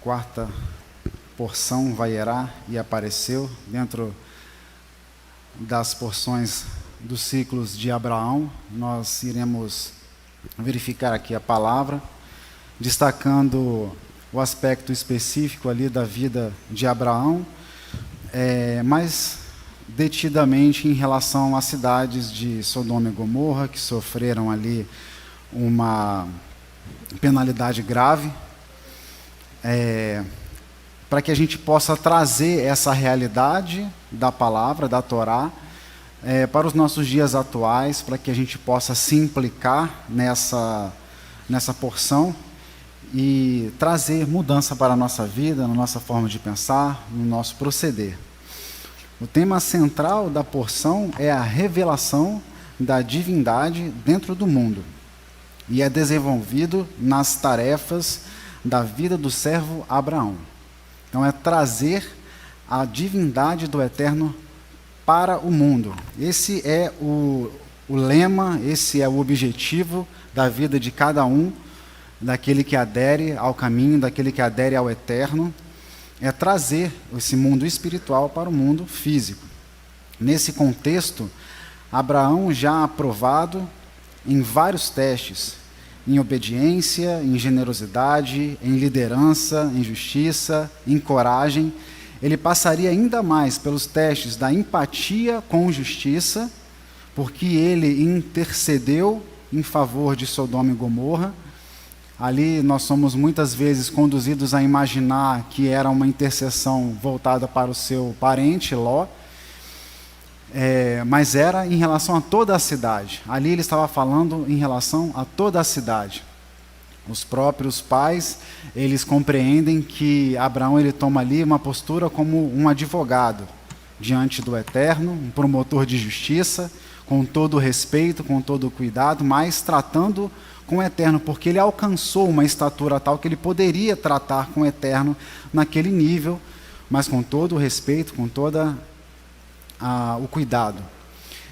quarta porção, Vaierá, e apareceu dentro das porções dos ciclos de Abraão. Nós iremos verificar aqui a palavra, destacando o aspecto específico ali da vida de Abraão, mais detidamente em relação às cidades de Sodoma e Gomorra, que sofreram ali uma penalidade grave, para que a gente possa trazer essa realidade da palavra, da Torá, para os nossos dias atuais, para que a gente possa se implicar nessa porção e trazer mudança para a nossa vida, na nossa forma de pensar, no nosso proceder. O tema central da porção é a revelação da divindade dentro do mundo, e é desenvolvido nas tarefas da vida do servo Abraão. Então é trazer a divindade do Eterno para o mundo. Esse é o lema, esse é o objetivo da vida de cada um, daquele que adere ao caminho, daquele que adere ao Eterno, é trazer esse mundo espiritual para o mundo físico. Nesse contexto, Abraão já aprovado em vários testes, em obediência, em generosidade, em liderança, em justiça, em coragem, ele passaria ainda mais pelos testes da empatia com justiça, porque ele intercedeu em favor de Sodoma e Gomorra. Ali nós somos muitas vezes conduzidos a imaginar que era uma intercessão voltada para o seu parente, Ló, mas era em relação a toda a cidade. Ali ele estava falando em relação a toda a cidade. Os próprios pais, eles compreendem que Abraão ele toma ali uma postura como um advogado diante do Eterno, um promotor de justiça, com todo o respeito, com todo o cuidado, mas tratando com o Eterno, porque ele alcançou uma estatura tal que ele poderia tratar com o Eterno naquele nível, mas com todo o respeito, com todo o cuidado.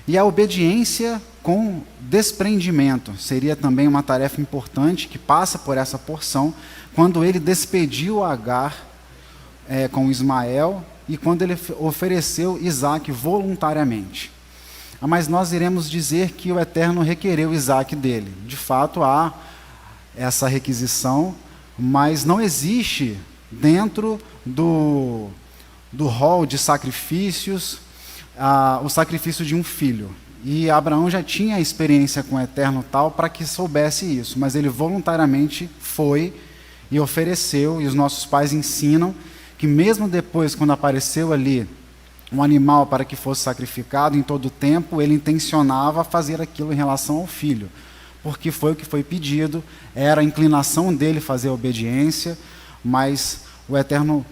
E a obediência com desprendimento seria também uma tarefa importante que passa por essa porção, quando ele despediu Agar com Ismael e quando ele ofereceu Isaque voluntariamente. Mas nós iremos dizer que o Eterno requereu Isaque dele. De fato, há essa requisição, mas não existe dentro do rol de sacrifícios o sacrifício de um filho. E Abraão já tinha experiência com o Eterno tal para que soubesse isso, mas ele voluntariamente foi e ofereceu, e os nossos pais ensinam que mesmo depois, quando apareceu ali um animal para que fosse sacrificado, em todo o tempo ele intencionava fazer aquilo em relação ao filho, porque foi o que foi pedido, era a inclinação dele fazer a obediência, mas o Eterno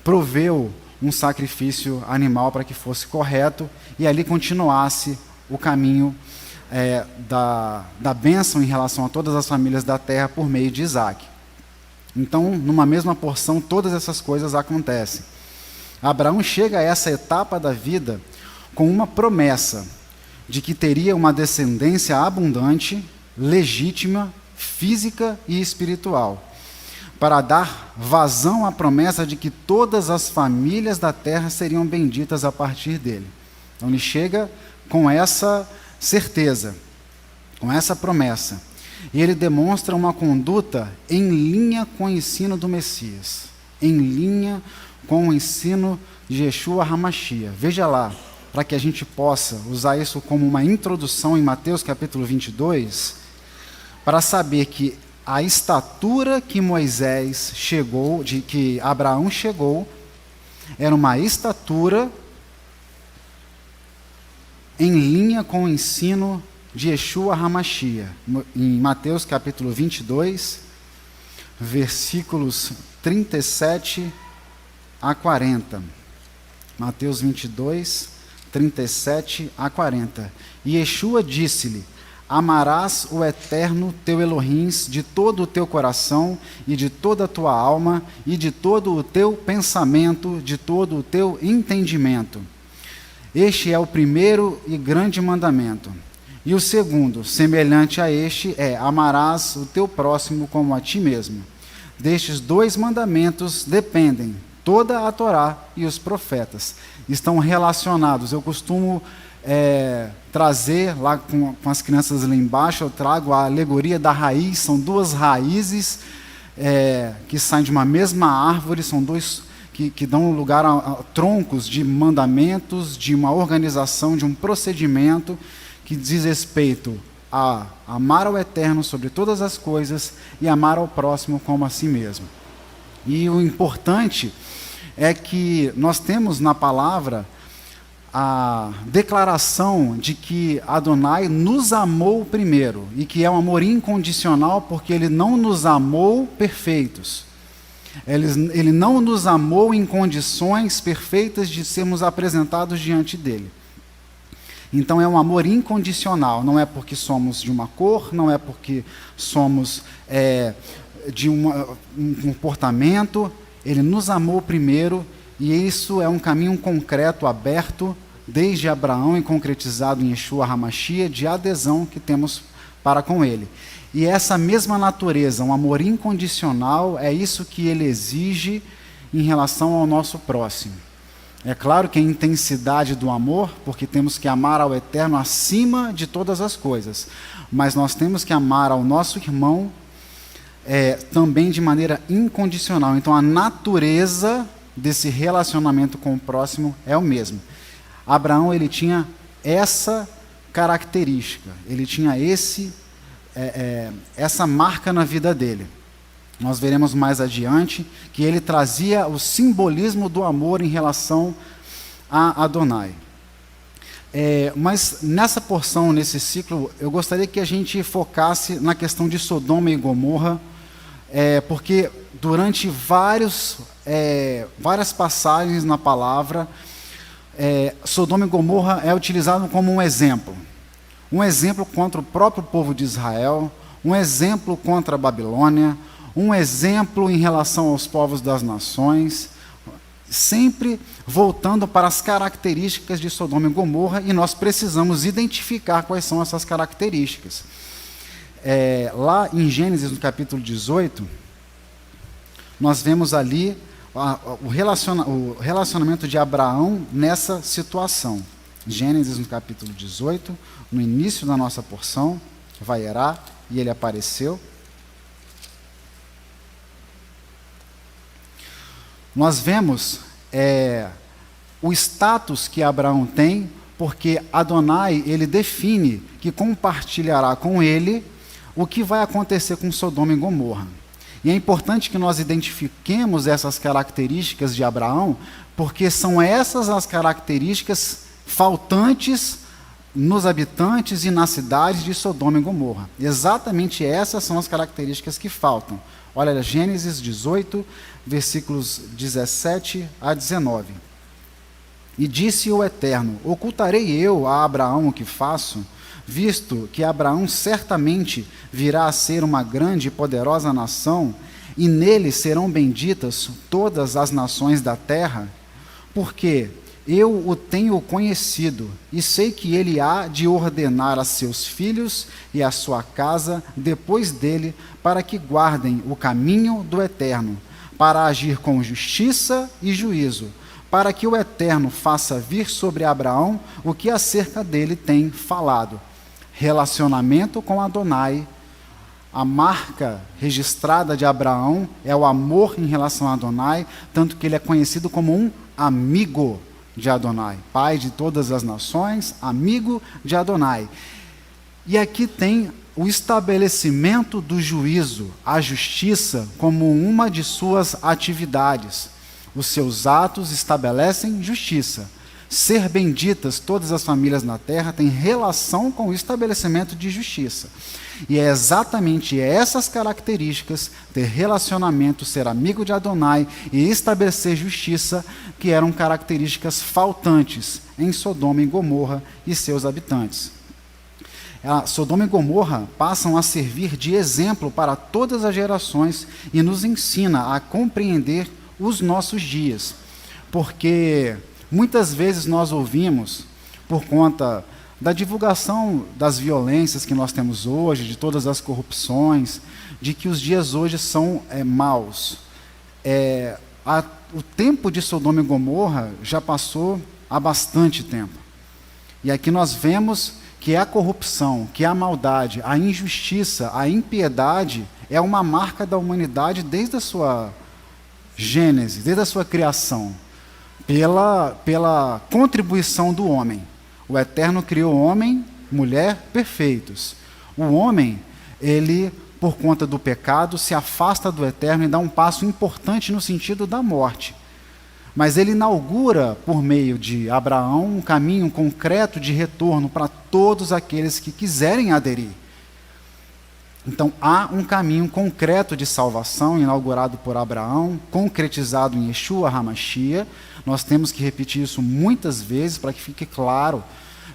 proveu um sacrifício animal para que fosse correto e ali continuasse o caminho da bênção em relação a todas as famílias da terra por meio de Isaque. Então, numa mesma porção, todas essas coisas acontecem. Abraão chega a essa etapa da vida com uma promessa de que teria uma descendência abundante, legítima, física e espiritual, para dar vazão à promessa de que todas as famílias da terra seriam benditas a partir dele. Então ele chega com essa certeza, com essa promessa, e ele demonstra uma conduta em linha com o ensino do Messias, em linha com o ensino de Yeshua HaMashiach. Veja lá, para que a gente possa usar isso como uma introdução em Mateus capítulo 22, para saber que a estatura que Moisés chegou, de que Abraão chegou, era uma estatura em linha com o ensino de Yeshua HaMashiach. Em Mateus capítulo 22, versículos 37 a 40. Mateus 22, 37 a 40. E Yeshua disse-lhe: amarás o Eterno teu Elohim de todo o teu coração e de toda a tua alma e de todo o teu pensamento, de todo o teu entendimento. Este é o primeiro e grande mandamento. E o segundo, semelhante a este, é: amarás o teu próximo como a ti mesmo. destes 2 mandamentos dependem toda a Torá e os profetas. Estão relacionados. Eu costumo trazer, lá com as crianças lá embaixo, eu trago a alegoria da raiz. São 2 raízes que saem de uma mesma árvore, são 2 que dão lugar a troncos de mandamentos, de uma organização, de um procedimento que diz respeito a amar ao Eterno sobre todas as coisas e amar ao próximo como a si mesmo. E o importante é que nós temos na palavra a declaração de que Adonai nos amou primeiro, e que é um amor incondicional, porque Ele não nos amou perfeitos. Ele não nos amou em condições perfeitas de sermos apresentados diante dEle. Então é um amor incondicional, não é porque somos de uma cor, não é porque somos de um comportamento. Ele nos amou primeiro, e isso é um caminho concreto, aberto, desde Abraão e concretizado em Yeshua HaMashiach, de adesão que temos para com Ele. E essa mesma natureza, um amor incondicional, é isso que Ele exige em relação ao nosso próximo. É claro que a intensidade do amor, porque temos que amar ao Eterno acima de todas as coisas, mas nós temos que amar ao nosso irmão também de maneira incondicional. Então a natureza desse relacionamento com o próximo é o mesmo. Abraão, ele tinha essa característica, ele tinha essa marca na vida dele. Nós veremos mais adiante que ele trazia o simbolismo do amor em relação a Adonai. Mas nessa porção, nesse ciclo, eu gostaria que a gente focasse na questão de Sodoma e Gomorra, porque durante várias passagens na palavra, Sodoma e Gomorra é utilizado como um exemplo contra o próprio povo de Israel, um exemplo contra a Babilônia, um exemplo em relação aos povos das nações, sempre voltando para as características de Sodoma e Gomorra, e nós precisamos identificar quais são essas características. Lá em Gênesis, no capítulo 18, nós vemos ali o relacionamento de Abraão nessa situação. Gênesis, no capítulo 18, no início da nossa porção, Vaierá, e ele apareceu. Nós vemos o status que Abraão tem, porque Adonai, ele define que compartilhará com ele o que vai acontecer com Sodoma e Gomorra. E é importante que nós identifiquemos essas características de Abraão, porque são essas as características faltantes nos habitantes e nas cidades de Sodoma e Gomorra. Exatamente essas são as características que faltam. Olha, Gênesis 18, versículos 17 a 19. E disse o Eterno: ocultarei eu a Abraão o que faço, visto que Abraão certamente virá a ser uma grande e poderosa nação, e nele serão benditas todas as nações da terra? Porque eu o tenho conhecido, e sei que ele há de ordenar a seus filhos e a sua casa depois dele, para que guardem o caminho do Eterno, para agir com justiça e juízo, para que o Eterno faça vir sobre Abraão o que acerca dele tem falado. Relacionamento com Adonai. A marca registrada de Abraão é o amor em relação a Adonai, tanto que ele é conhecido como um amigo de Adonai, pai de todas as nações, amigo de Adonai. E aqui tem o estabelecimento do juízo, a justiça, como uma de suas atividades. Os seus atos estabelecem justiça. Ser benditas todas as famílias na terra tem relação com o estabelecimento de justiça. E é exatamente essas características, ter relacionamento, ser amigo de Adonai e estabelecer justiça, que eram características faltantes em Sodoma e Gomorra e seus habitantes. Sodoma e Gomorra passam a servir de exemplo para todas as gerações e nos ensina a compreender os nossos dias, porque muitas vezes nós ouvimos, por conta da divulgação das violências que nós temos hoje, de todas as corrupções, de que os dias hoje são maus. O tempo de Sodoma e Gomorra já passou há bastante tempo. E aqui nós vemos que a corrupção, que a maldade, a injustiça, a impiedade é uma marca da humanidade desde a sua gênese, desde a sua criação, pela contribuição do homem. O Eterno criou homem, mulher perfeitos. O homem, ele, por conta do pecado, se afasta do Eterno e dá um passo importante no sentido da morte. Mas ele inaugura, por meio de Abraão, um caminho concreto de retorno para todos aqueles que quiserem aderir. Então, há um caminho concreto de salvação, inaugurado por Abraão, concretizado em Yeshua HaMashiach. Nós temos que repetir isso muitas vezes para que fique claro,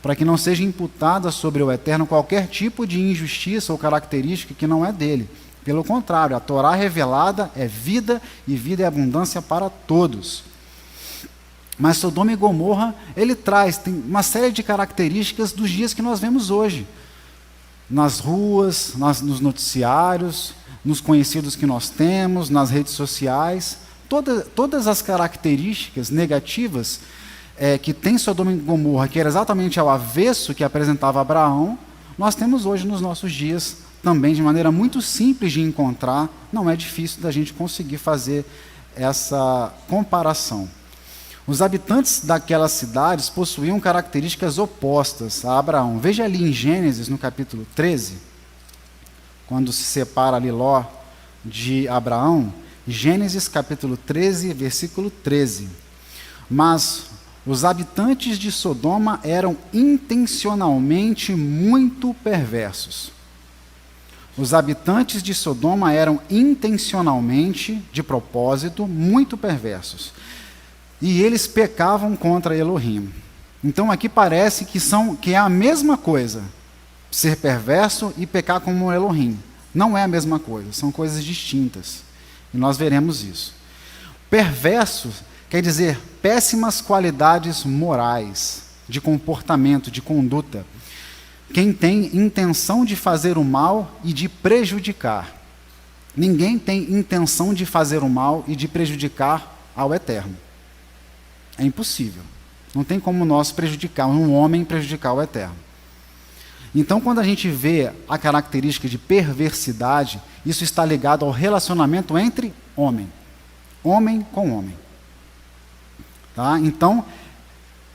para que não seja imputada sobre o Eterno qualquer tipo de injustiça ou característica que não é dele. Pelo contrário, a Torá revelada é vida e vida é abundância para todos. Mas Sodoma e Gomorra, tem uma série de características dos dias que nós vemos hoje. Nas ruas, nos noticiários, nos conhecidos que nós temos, nas redes sociais. Todas as características negativas que tem Sodoma e Gomorra, que era exatamente ao avesso que apresentava Abraão, nós temos hoje nos nossos dias também, de maneira muito simples de encontrar. Não é difícil da gente conseguir fazer essa comparação. Os habitantes daquelas cidades possuíam características opostas a Abraão. Veja ali em Gênesis, no capítulo 13, quando se separa ali Ló de Abraão, Gênesis capítulo 13, versículo 13. Mas os habitantes de Sodoma eram intencionalmente muito perversos. Os habitantes de Sodoma eram intencionalmente, de propósito, muito perversos. E eles pecavam contra Elohim. Então aqui parece que é a mesma coisa, ser perverso e pecar como Elohim. Não é a mesma coisa, são coisas distintas. E nós veremos isso. Perverso quer dizer péssimas qualidades morais, de comportamento, de conduta. Quem tem intenção de fazer o mal e de prejudicar. Ninguém tem intenção de fazer o mal e de prejudicar ao Eterno. É impossível. Não tem como nós um homem prejudicar o Eterno. Então, quando a gente vê a característica de perversidade, isso está ligado ao relacionamento entre homem com homem. Tá? Então,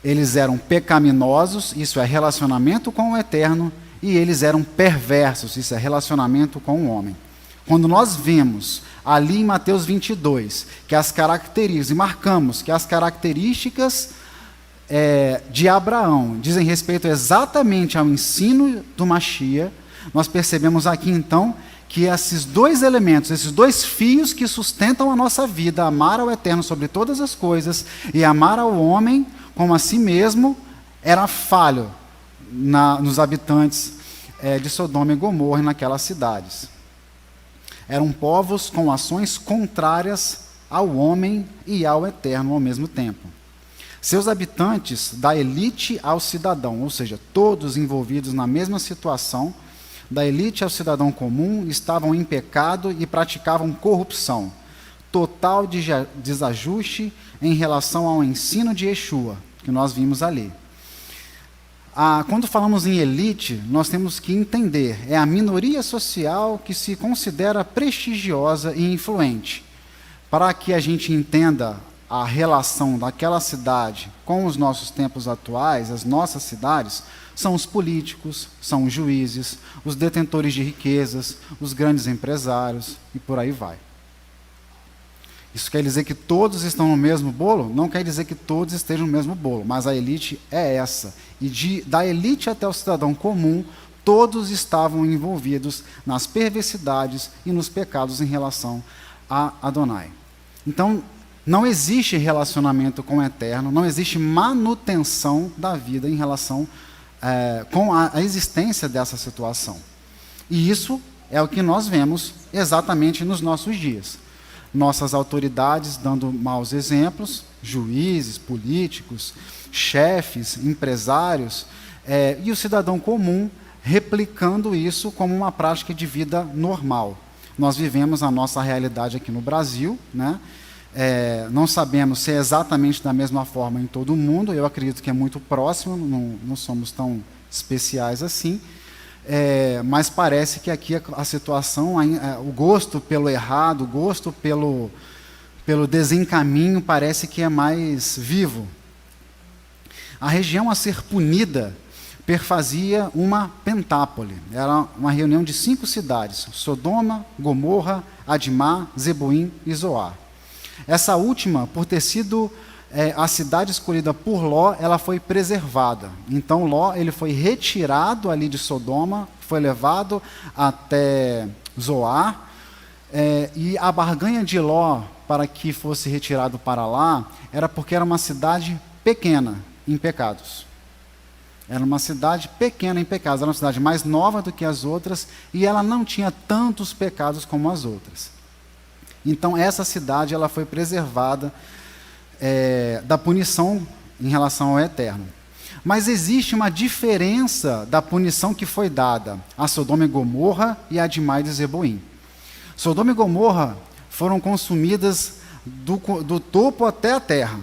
eles eram pecaminosos, isso é relacionamento com o Eterno, e eles eram perversos, isso é relacionamento com o homem. Quando nós vemos ali em Mateus 22, que as características, e marcamos que as características de Abraão dizem respeito exatamente ao ensino do Mashiach, nós percebemos aqui então que esses dois elementos, esses dois fios que sustentam a nossa vida, amar ao Eterno sobre todas as coisas e amar ao homem como a si mesmo, era falho nos habitantes de Sodoma e Gomorra e naquelas cidades. Eram povos com ações contrárias ao homem e ao Eterno ao mesmo tempo. Seus habitantes, da elite ao cidadão, ou seja, todos envolvidos na mesma situação, da elite ao cidadão comum, estavam em pecado e praticavam corrupção. Total desajuste em relação ao ensino de Yeshua, que nós vimos ali. Quando falamos em elite, nós temos que entender, é a minoria social que se considera prestigiosa e influente. Para que a gente entenda a relação daquela cidade com os nossos tempos atuais, as nossas cidades, são os políticos, são os juízes, os detentores de riquezas, os grandes empresários e por aí vai. Isso quer dizer que todos estão no mesmo bolo? Não quer dizer que todos estejam no mesmo bolo, mas a elite é essa. E da elite até o cidadão comum, todos estavam envolvidos nas perversidades e nos pecados em relação a Adonai. Então, não existe relacionamento com o Eterno, não existe manutenção da vida em relação com a existência dessa situação. E isso é o que nós vemos exatamente nos nossos dias. Nossas autoridades dando maus exemplos, juízes, políticos, chefes, empresários, E o cidadão comum replicando isso como uma prática de vida normal. Nós vivemos a nossa realidade aqui no Brasil, né? Não sabemos se é exatamente da mesma forma em todo o mundo, eu acredito que é muito próximo, não somos tão especiais assim, mas parece que aqui a situação, o gosto pelo errado, o gosto pelo desencaminho parece que é mais vivo. A região a ser punida perfazia uma pentápole. Era uma reunião de 5 cidades: Sodoma, Gomorra, Admá, Zeboim e Zoar. Essa última, por ter sido a cidade escolhida por Ló, ela foi preservada. Então Ló ele foi retirado ali de Sodoma, foi levado até Zoar, e a barganha de Ló para que fosse retirado para lá era porque era uma cidade pequena em pecados. Era uma cidade pequena em pecados, era uma cidade mais nova do que as outras e ela não tinha tantos pecados como as outras. Então essa cidade ela foi preservada da punição em relação ao eterno. Mas existe uma diferença da punição que foi dada a Sodoma e Gomorra e a Admá e Zeboim. Sodoma e Gomorra foram consumidas do topo até a terra,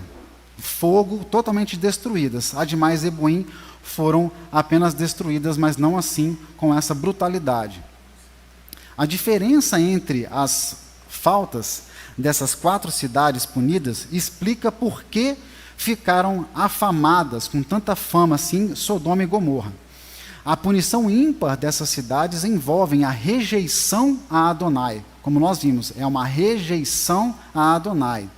fogo, totalmente destruídas. Admá e Zeboim foram apenas destruídas, mas não assim com essa brutalidade. A diferença entre as faltas dessas 4 cidades punidas explica por que ficaram afamadas com tanta fama assim Sodoma e Gomorra. A punição ímpar dessas cidades envolve a rejeição a Adonai. Como nós vimos, é uma rejeição a Adonai.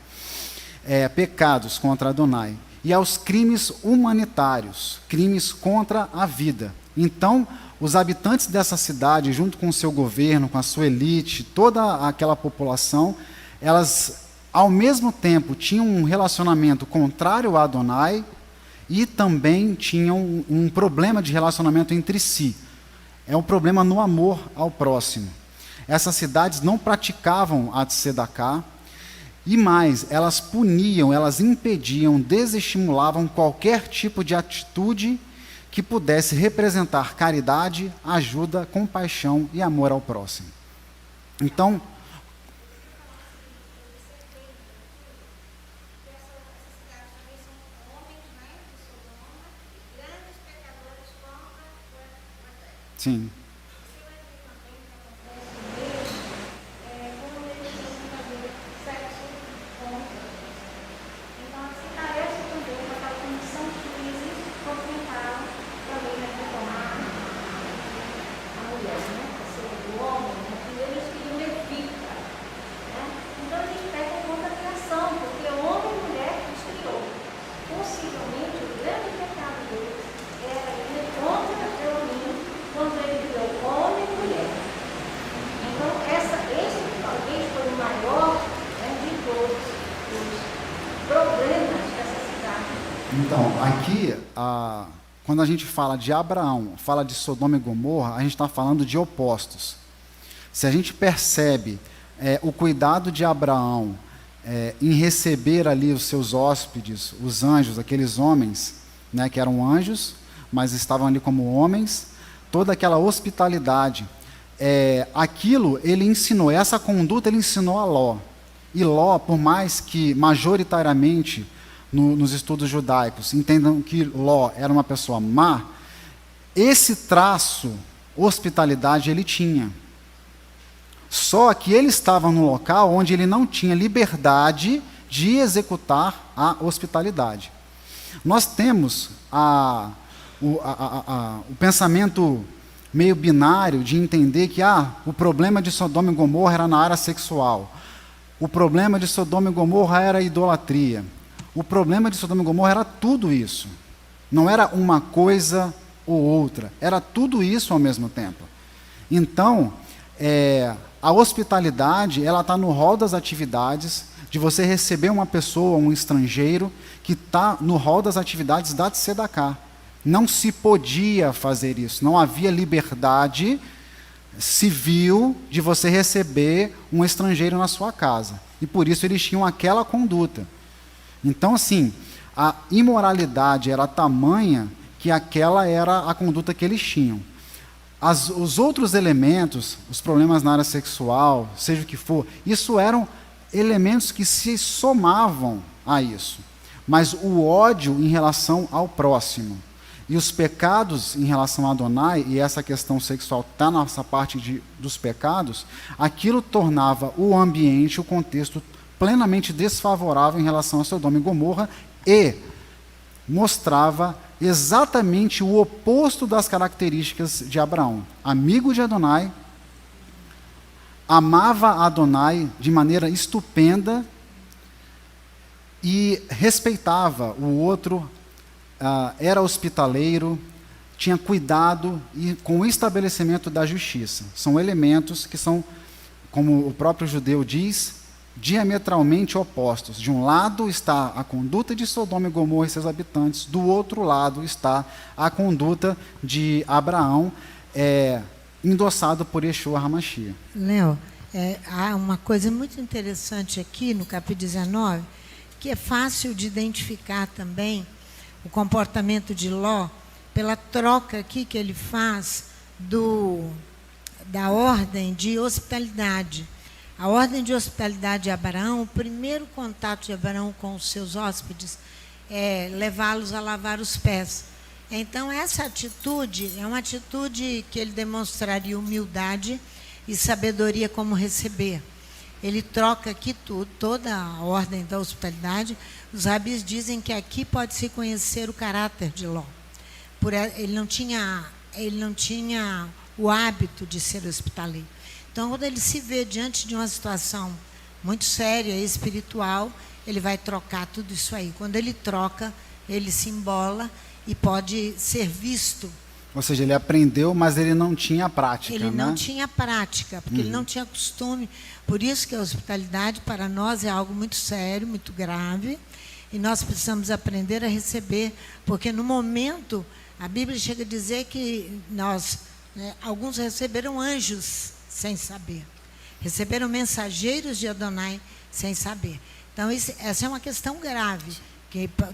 Pecados contra Adonai. E aos crimes humanitários, crimes contra a vida. Então, os habitantes dessa cidade, junto com o seu governo, com a sua elite, toda aquela população, elas, ao mesmo tempo, tinham um relacionamento contrário a Adonai e também tinham um problema de relacionamento entre si. É um problema no amor ao próximo. Essas cidades não praticavam a tzedakah, e mais, elas puniam, elas impediam, desestimulavam qualquer tipo de atitude que pudesse representar caridade, ajuda, compaixão e amor ao próximo. Então, sim. Então, aqui, quando a gente fala de Abraão, fala de Sodoma e Gomorra, a gente está falando de opostos. Se a gente percebe o cuidado de Abraão em receber ali os seus hóspedes, os anjos, aqueles homens, né, que eram anjos, mas estavam ali como homens, toda aquela hospitalidade, aquilo ele ensinou, essa conduta ele ensinou a Ló. E Ló, por mais que majoritariamente nos estudos judaicos entendam que Ló era uma pessoa má, esse traço, hospitalidade, ele tinha. Só que ele estava num local onde ele não tinha liberdade de executar a hospitalidade. Nós temos o pensamento meio binário de entender que o problema de Sodoma e Gomorra era na área sexual. O problema de Sodoma e Gomorra era a idolatria. O problema de Sodoma e Gomorra era tudo isso. Não era uma coisa ou outra. Era tudo isso ao mesmo tempo. Então, a hospitalidade, ela está no rol das atividades de você receber uma pessoa, um estrangeiro, que está no rol das atividades da tzedakah. Não se podia fazer isso. Não havia liberdade civil de você receber um estrangeiro na sua casa. E por isso eles tinham aquela conduta. Então, assim, a imoralidade era tamanha que aquela era a conduta que eles tinham. Os outros elementos, os problemas na área sexual, seja o que for, isso eram elementos que se somavam a isso. Mas o ódio em relação ao próximo e os pecados em relação a Adonai, e essa questão sexual está nessa parte dos pecados, aquilo tornava o ambiente, o contexto plenamente desfavorável em relação a Sodoma e Gomorra e mostrava exatamente o oposto das características de Abraão. Amigo de Adonai, amava Adonai de maneira estupenda e respeitava o outro, era hospitaleiro, tinha cuidado e com o estabelecimento da justiça. São elementos que são, como o próprio judeu diz, diametralmente opostos. De um lado está a conduta de Sodoma e Gomorra e seus habitantes, do outro lado está a conduta de Abraão, endossado por Yeshua HaMashiach. Léo, há uma coisa muito interessante aqui no capítulo 19, que é fácil de identificar também o comportamento de Ló, pela troca aqui que ele faz da ordem de hospitalidade. A ordem de hospitalidade de Abraão, o primeiro contato de Abraão com os seus hóspedes é levá-los a lavar os pés. Então, essa atitude é uma atitude que ele demonstraria humildade e sabedoria como receber. Ele troca aqui toda a ordem da hospitalidade. Os rabis dizem que aqui pode-se conhecer o caráter de Ló. Ele não tinha o hábito de ser hospitaleiro. Então, quando ele se vê diante de uma situação muito séria, espiritual, ele vai trocar tudo isso aí. Quando ele troca, ele se embola e pode ser visto. Ou seja, ele aprendeu, mas ele não tinha prática. Ele não tinha prática, porque ele não tinha costume. Por isso que a hospitalidade para nós é algo muito sério, muito grave, e nós precisamos aprender a receber, porque no momento, a Bíblia chega a dizer que alguns receberam anjos sem saber. Receberam mensageiros de Adonai sem saber. Então, essa é uma questão grave,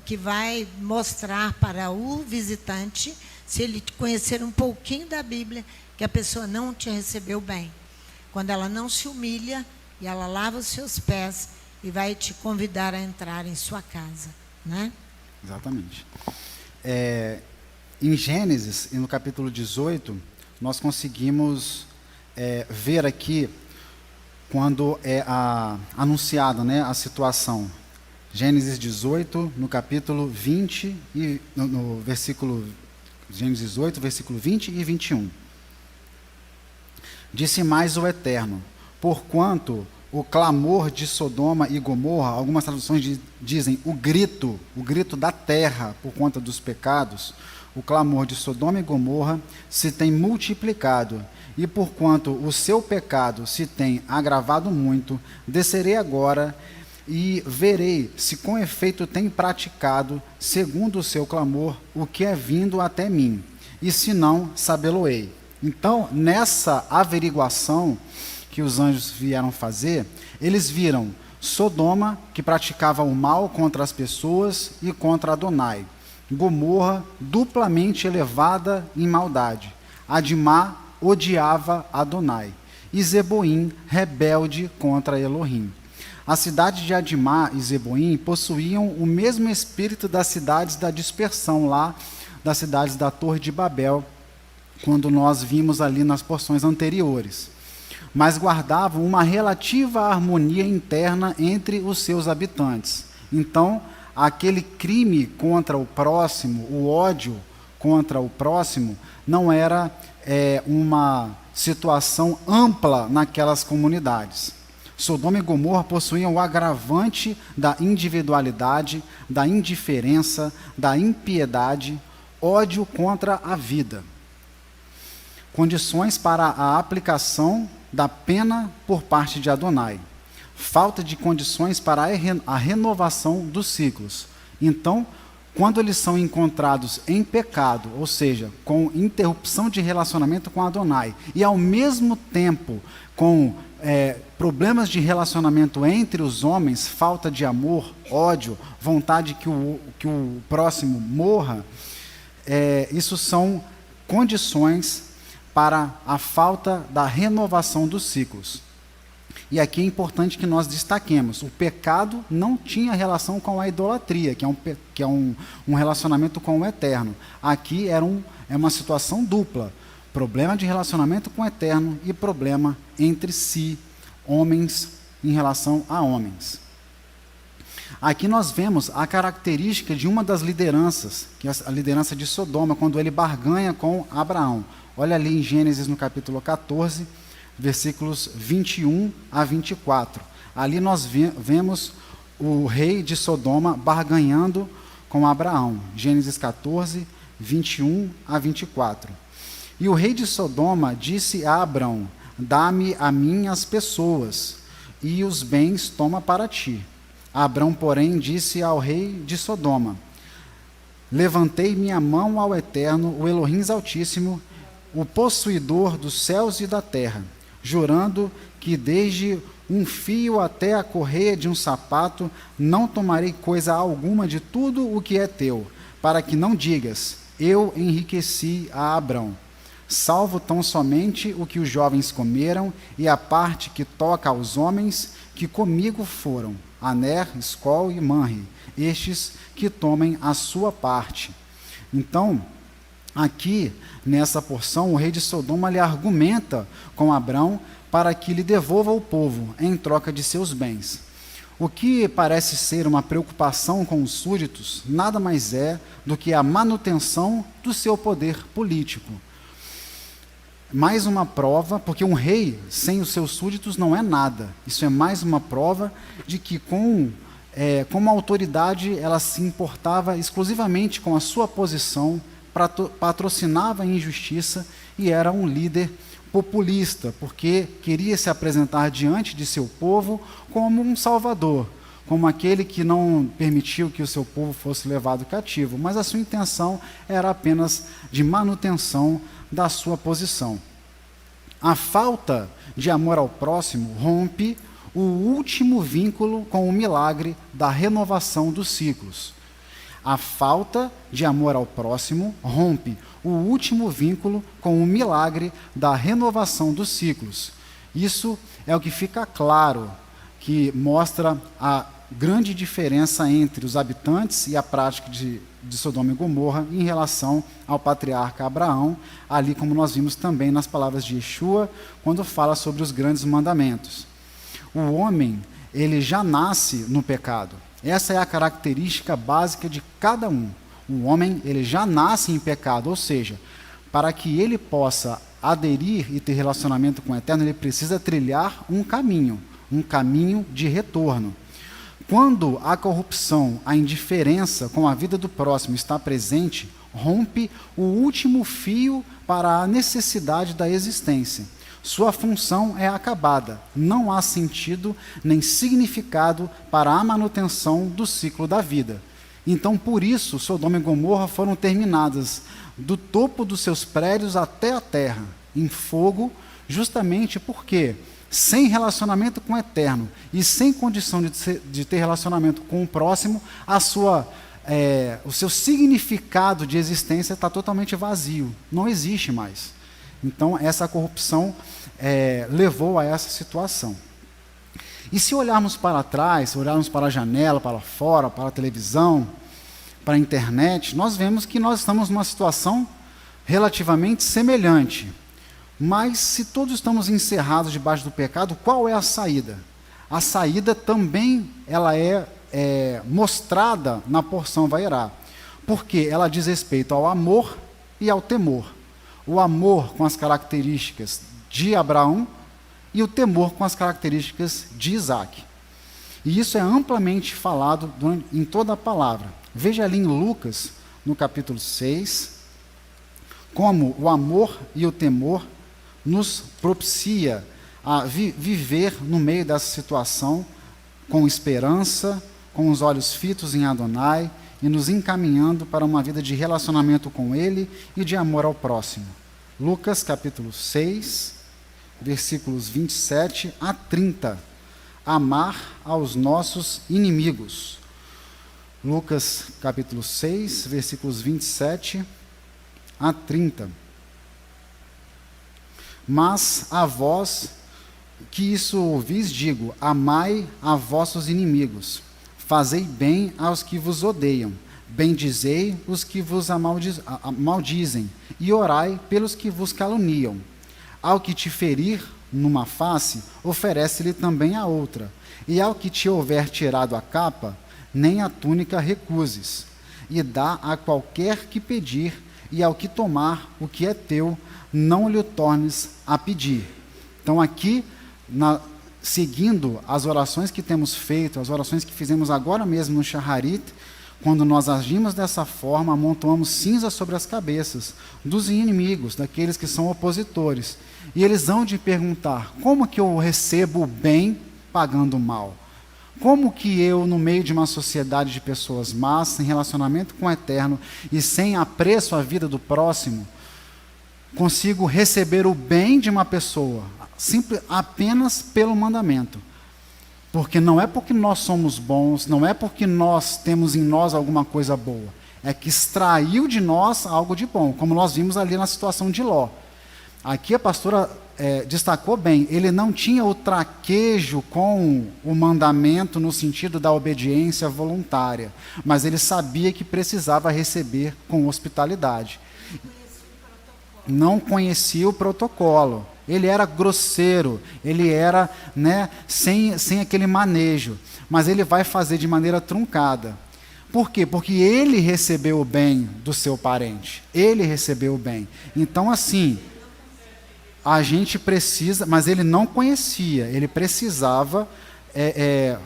que vai mostrar para o visitante, se ele conhecer um pouquinho da Bíblia, que a pessoa não te recebeu bem. Quando ela não se humilha, e ela lava os seus pés, e vai te convidar a entrar em sua casa. Né? Exatamente. Em Gênesis, no capítulo 18, nós conseguimos ver aqui quando é anunciada, né, a situação. Gênesis 18, no capítulo 20, e no versículo, Gênesis 18, versículo 20 e 21. Disse mais o Eterno, porquanto o clamor de Sodoma e Gomorra, algumas traduções dizem o grito da terra por conta dos pecados, o clamor de Sodoma e Gomorra se tem multiplicado, e porquanto o seu pecado se tem agravado muito, descerei agora e verei se com efeito tem praticado, segundo o seu clamor, o que é vindo até mim, e se não, sabê-lo-ei. Então, nessa averiguação que os anjos vieram fazer, eles viram Sodoma, que praticava o mal contra as pessoas e contra Adonai, Gomorra, duplamente elevada em maldade, Adimá odiava Adonai, e Zeboim, rebelde contra Elohim. A cidade de Adimá e Zeboim possuíam o mesmo espírito das cidades da dispersão lá, das cidades da Torre de Babel, quando nós vimos ali nas porções anteriores, mas guardavam uma relativa harmonia interna entre os seus habitantes. Então, aquele crime contra o próximo, o ódio contra o próximo, não era uma situação ampla naquelas comunidades. Sodoma e Gomorra possuíam o agravante da individualidade, da indiferença, da impiedade, ódio contra a vida. Condições para a aplicação da pena por parte de Adonai. Falta de condições para a renovação dos ciclos. Então, quando eles são encontrados em pecado, ou seja, com interrupção de relacionamento com Adonai, e ao mesmo tempo com problemas de relacionamento entre os homens, falta de amor, ódio, vontade que o próximo morra, isso são condições para a falta da renovação dos ciclos. E aqui é importante que nós destaquemos, o pecado não tinha relação com a idolatria, que é um relacionamento com o eterno. Aqui é uma situação dupla, problema de relacionamento com o eterno e problema entre si, homens em relação a homens. Aqui nós vemos a característica de uma das lideranças, que é a liderança de Sodoma, quando ele barganha com Abraão. Olha ali em Gênesis no capítulo 14, versículos 21 a 24. Ali nós vemos o rei de Sodoma barganhando com Abraão. Gênesis 14, 21 a 24. E o rei de Sodoma disse a Abraão: dá-me a mim as pessoas, e os bens toma para ti. Abraão, porém, disse ao rei de Sodoma: levantei minha mão ao Eterno, o Elohim Altíssimo, o possuidor dos céus e da terra, jurando que desde um fio até a correia de um sapato não tomarei coisa alguma de tudo o que é teu, para que não digas: eu enriqueci a Abrão, salvo tão somente o que os jovens comeram e a parte que toca aos homens que comigo foram, Aner, Escol e Manre, estes que tomem a sua parte. Então, aqui, nessa porção, o rei de Sodoma lhe argumenta com Abrão para que lhe devolva o povo em troca de seus bens. O que parece ser uma preocupação com os súditos, nada mais é do que a manutenção do seu poder político. Mais uma prova, porque um rei sem os seus súditos não é nada. Isso é mais uma prova de que como a autoridade ela se importava exclusivamente com a sua posição, patrocinava a injustiça e era um líder populista, porque queria se apresentar diante de seu povo como um salvador, como aquele que não permitiu que o seu povo fosse levado cativo, mas a sua intenção era apenas de manutenção da sua posição. A falta de amor ao próximo rompe o último vínculo com o milagre da renovação dos ciclos. A falta de amor ao próximo rompe o último vínculo com o milagre da renovação dos ciclos. Isso é o que fica claro, que mostra a grande diferença entre os habitantes e a prática de Sodoma e Gomorra em relação ao patriarca Abraão, ali como nós vimos também nas palavras de Yeshua, quando fala sobre os grandes mandamentos. O homem, ele já nasce no pecado. Essa é a característica básica de cada um. O homem, ele já nasce em pecado, ou seja, para que ele possa aderir e ter relacionamento com o Eterno, ele precisa trilhar um caminho de retorno. Quando a corrupção, a indiferença com a vida do próximo está presente, rompe o último fio para a necessidade da existência. Sua função é acabada. Não há sentido nem significado para a manutenção do ciclo da vida. Então, por isso, Sodoma e Gomorra foram terminadas do topo dos seus prédios até a terra, em fogo, justamente porque, sem relacionamento com o Eterno e sem condição de ter relacionamento com o próximo, o seu significado de existência está totalmente vazio, não existe mais. Então, essa corrupção levou a essa situação. E se olharmos para trás, se olharmos para a janela, para fora, para a televisão, para a internet, nós vemos que nós estamos numa situação relativamente semelhante. Mas se todos estamos encerrados debaixo do pecado, qual é a saída? A saída também ela é mostrada na porção Vaierá, porque ela diz respeito ao amor e ao temor. O amor com as características de Abraão e o temor com as características de Isaac. E isso é amplamente falado em toda a palavra. Veja ali em Lucas, no capítulo 6, como o amor e o temor nos propicia a viver no meio dessa situação com esperança, com os olhos fitos em Adonai e nos encaminhando para uma vida de relacionamento com Ele e de amor ao próximo. Lucas capítulo 6, versículos 27 a 30. Amar aos nossos inimigos. Lucas capítulo 6, versículos 27 a 30. Mas a vós que isso ouvis, digo: amai a vossos inimigos, fazei bem aos que vos odeiam, bendizei os que vos maldizem, e orai pelos que vos caluniam. Ao que te ferir numa face, oferece-lhe também a outra, e ao que te houver tirado a capa, nem a túnica recuses, e dá a qualquer que pedir, e ao que tomar o que é teu, não lhe tornes a pedir. Então aqui, seguindo as orações que temos feito, as orações que fizemos agora mesmo no Shacharit, quando nós agimos dessa forma, amontoamos cinza sobre as cabeças dos inimigos, daqueles que são opositores. E eles vão te perguntar: como que eu recebo o bem pagando o mal? Como que eu, no meio de uma sociedade de pessoas más, sem relacionamento com o Eterno e sem apreço à vida do próximo, consigo receber o bem de uma pessoa apenas pelo mandamento? Porque não é porque nós somos bons, não é porque nós temos em nós alguma coisa boa, é que extraiu de nós algo de bom, como nós vimos ali na situação de Ló. Aqui a pastora destacou bem, ele não tinha o traquejo com o mandamento no sentido da obediência voluntária, mas ele sabia que precisava receber com hospitalidade. Não conhecia o protocolo. Ele era grosseiro, ele era, sem aquele manejo, mas ele vai fazer de maneira truncada. Por quê? Porque ele recebeu o bem do seu parente, ele recebeu o bem. Então, assim, a gente precisa, mas ele não conhecia, ele precisava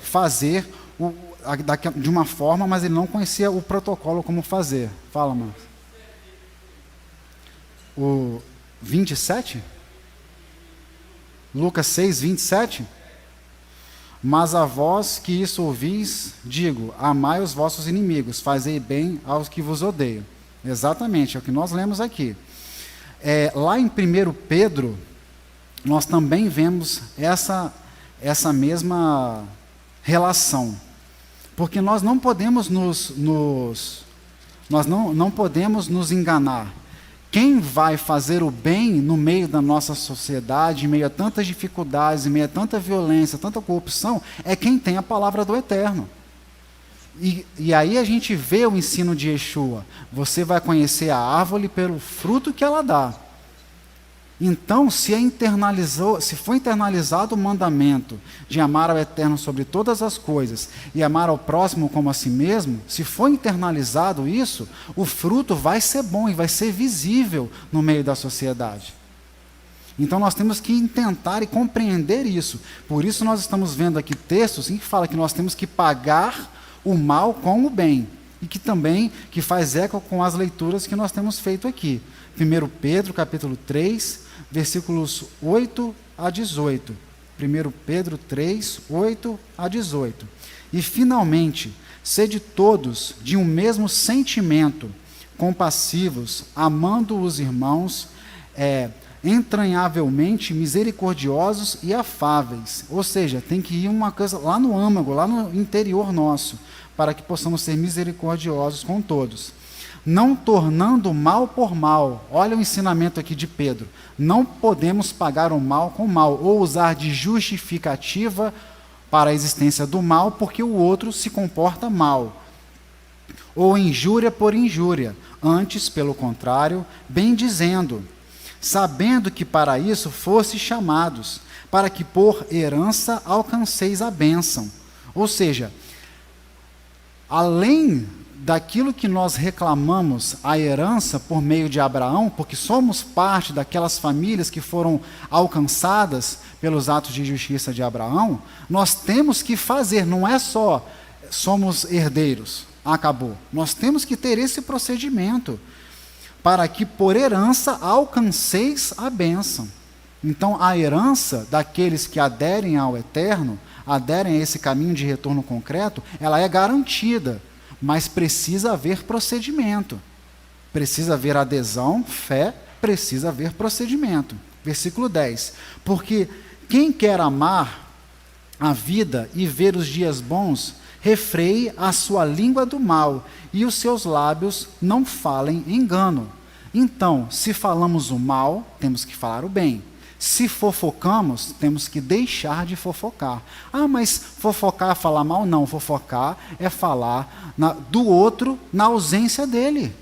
fazer de uma forma, mas ele não conhecia o protocolo como fazer. Fala, mano. O 27? Lucas 6, 27? Mas a vós que isso ouvis, digo: amai os vossos inimigos, fazei bem aos que vos odeiam. Exatamente, é o que nós lemos aqui. Lá em 1 Pedro, nós também vemos essa mesma relação. Porque nós não podemos não podemos nos enganar. Quem vai fazer o bem no meio da nossa sociedade, em meio a tantas dificuldades, em meio a tanta violência, tanta corrupção, é quem tem a palavra do Eterno. E aí a gente vê o ensino de Yeshua: você vai conhecer a árvore pelo fruto que ela dá. Então, se foi internalizado o mandamento de amar ao Eterno sobre todas as coisas e amar ao próximo como a si mesmo, se for internalizado isso, o fruto vai ser bom e vai ser visível no meio da sociedade. Então nós temos que tentar e compreender isso. Por isso nós estamos vendo aqui textos em que fala que nós temos que pagar o mal com o bem, e que faz eco com as leituras que nós temos feito aqui. 1 Pedro capítulo 3, versículos 8 a 18. 1 Pedro 3, 8 a 18. E finalmente, sede todos de um mesmo sentimento, compassivos, amando os irmãos, entranhavelmente misericordiosos e afáveis. Ou seja, tem que ir uma coisa lá no âmago, lá no interior nosso, para que possamos ser misericordiosos com todos. Não tornando mal por mal. Olha o ensinamento aqui de Pedro. Não podemos pagar o mal com o mal, ou usar de justificativa para a existência do mal, porque o outro se comporta mal. Ou injúria por injúria. Antes, pelo contrário, bendizendo, sabendo que para isso fostes chamados, para que por herança alcanceis a bênção. Ou seja, além daquilo que nós reclamamos, a herança por meio de Abraão, porque somos parte daquelas famílias que foram alcançadas pelos atos de justiça de Abraão, nós temos que fazer, não é só somos herdeiros, acabou. Nós temos que ter esse procedimento, para que por herança alcanceis a bênção. Então, a herança daqueles que aderem ao Eterno, aderem a esse caminho de retorno concreto, ela é garantida, mas precisa haver procedimento. Precisa haver adesão, fé, precisa haver procedimento. Versículo 10. Porque quem quer amar a vida e ver os dias bons, refreie a sua língua do mal, e os seus lábios não falem engano. Então, se falamos o mal, temos que falar o bem. Se fofocamos, temos que deixar de fofocar. Ah, mas fofocar é falar mal? Não, fofocar é falar do outro na ausência dele.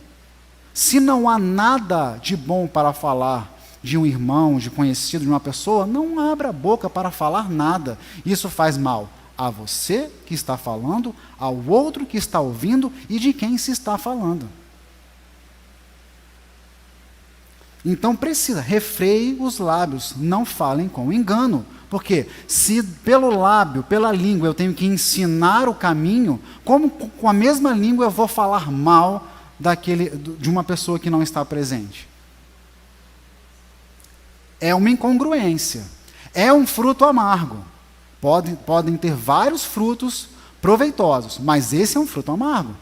Se não há nada de bom para falar de um irmão, de conhecido, de uma pessoa, não abra a boca para falar nada. Isso faz mal a você que está falando, ao outro que está ouvindo e de quem se está falando. Então precisa, refreie os lábios, não falem com engano. Porque se pelo lábio, pela língua, eu tenho que ensinar o caminho, como com a mesma língua eu vou falar mal de uma pessoa que não está presente? É uma incongruência. É um fruto amargo. Podem ter vários frutos proveitosos, mas esse é um fruto amargo.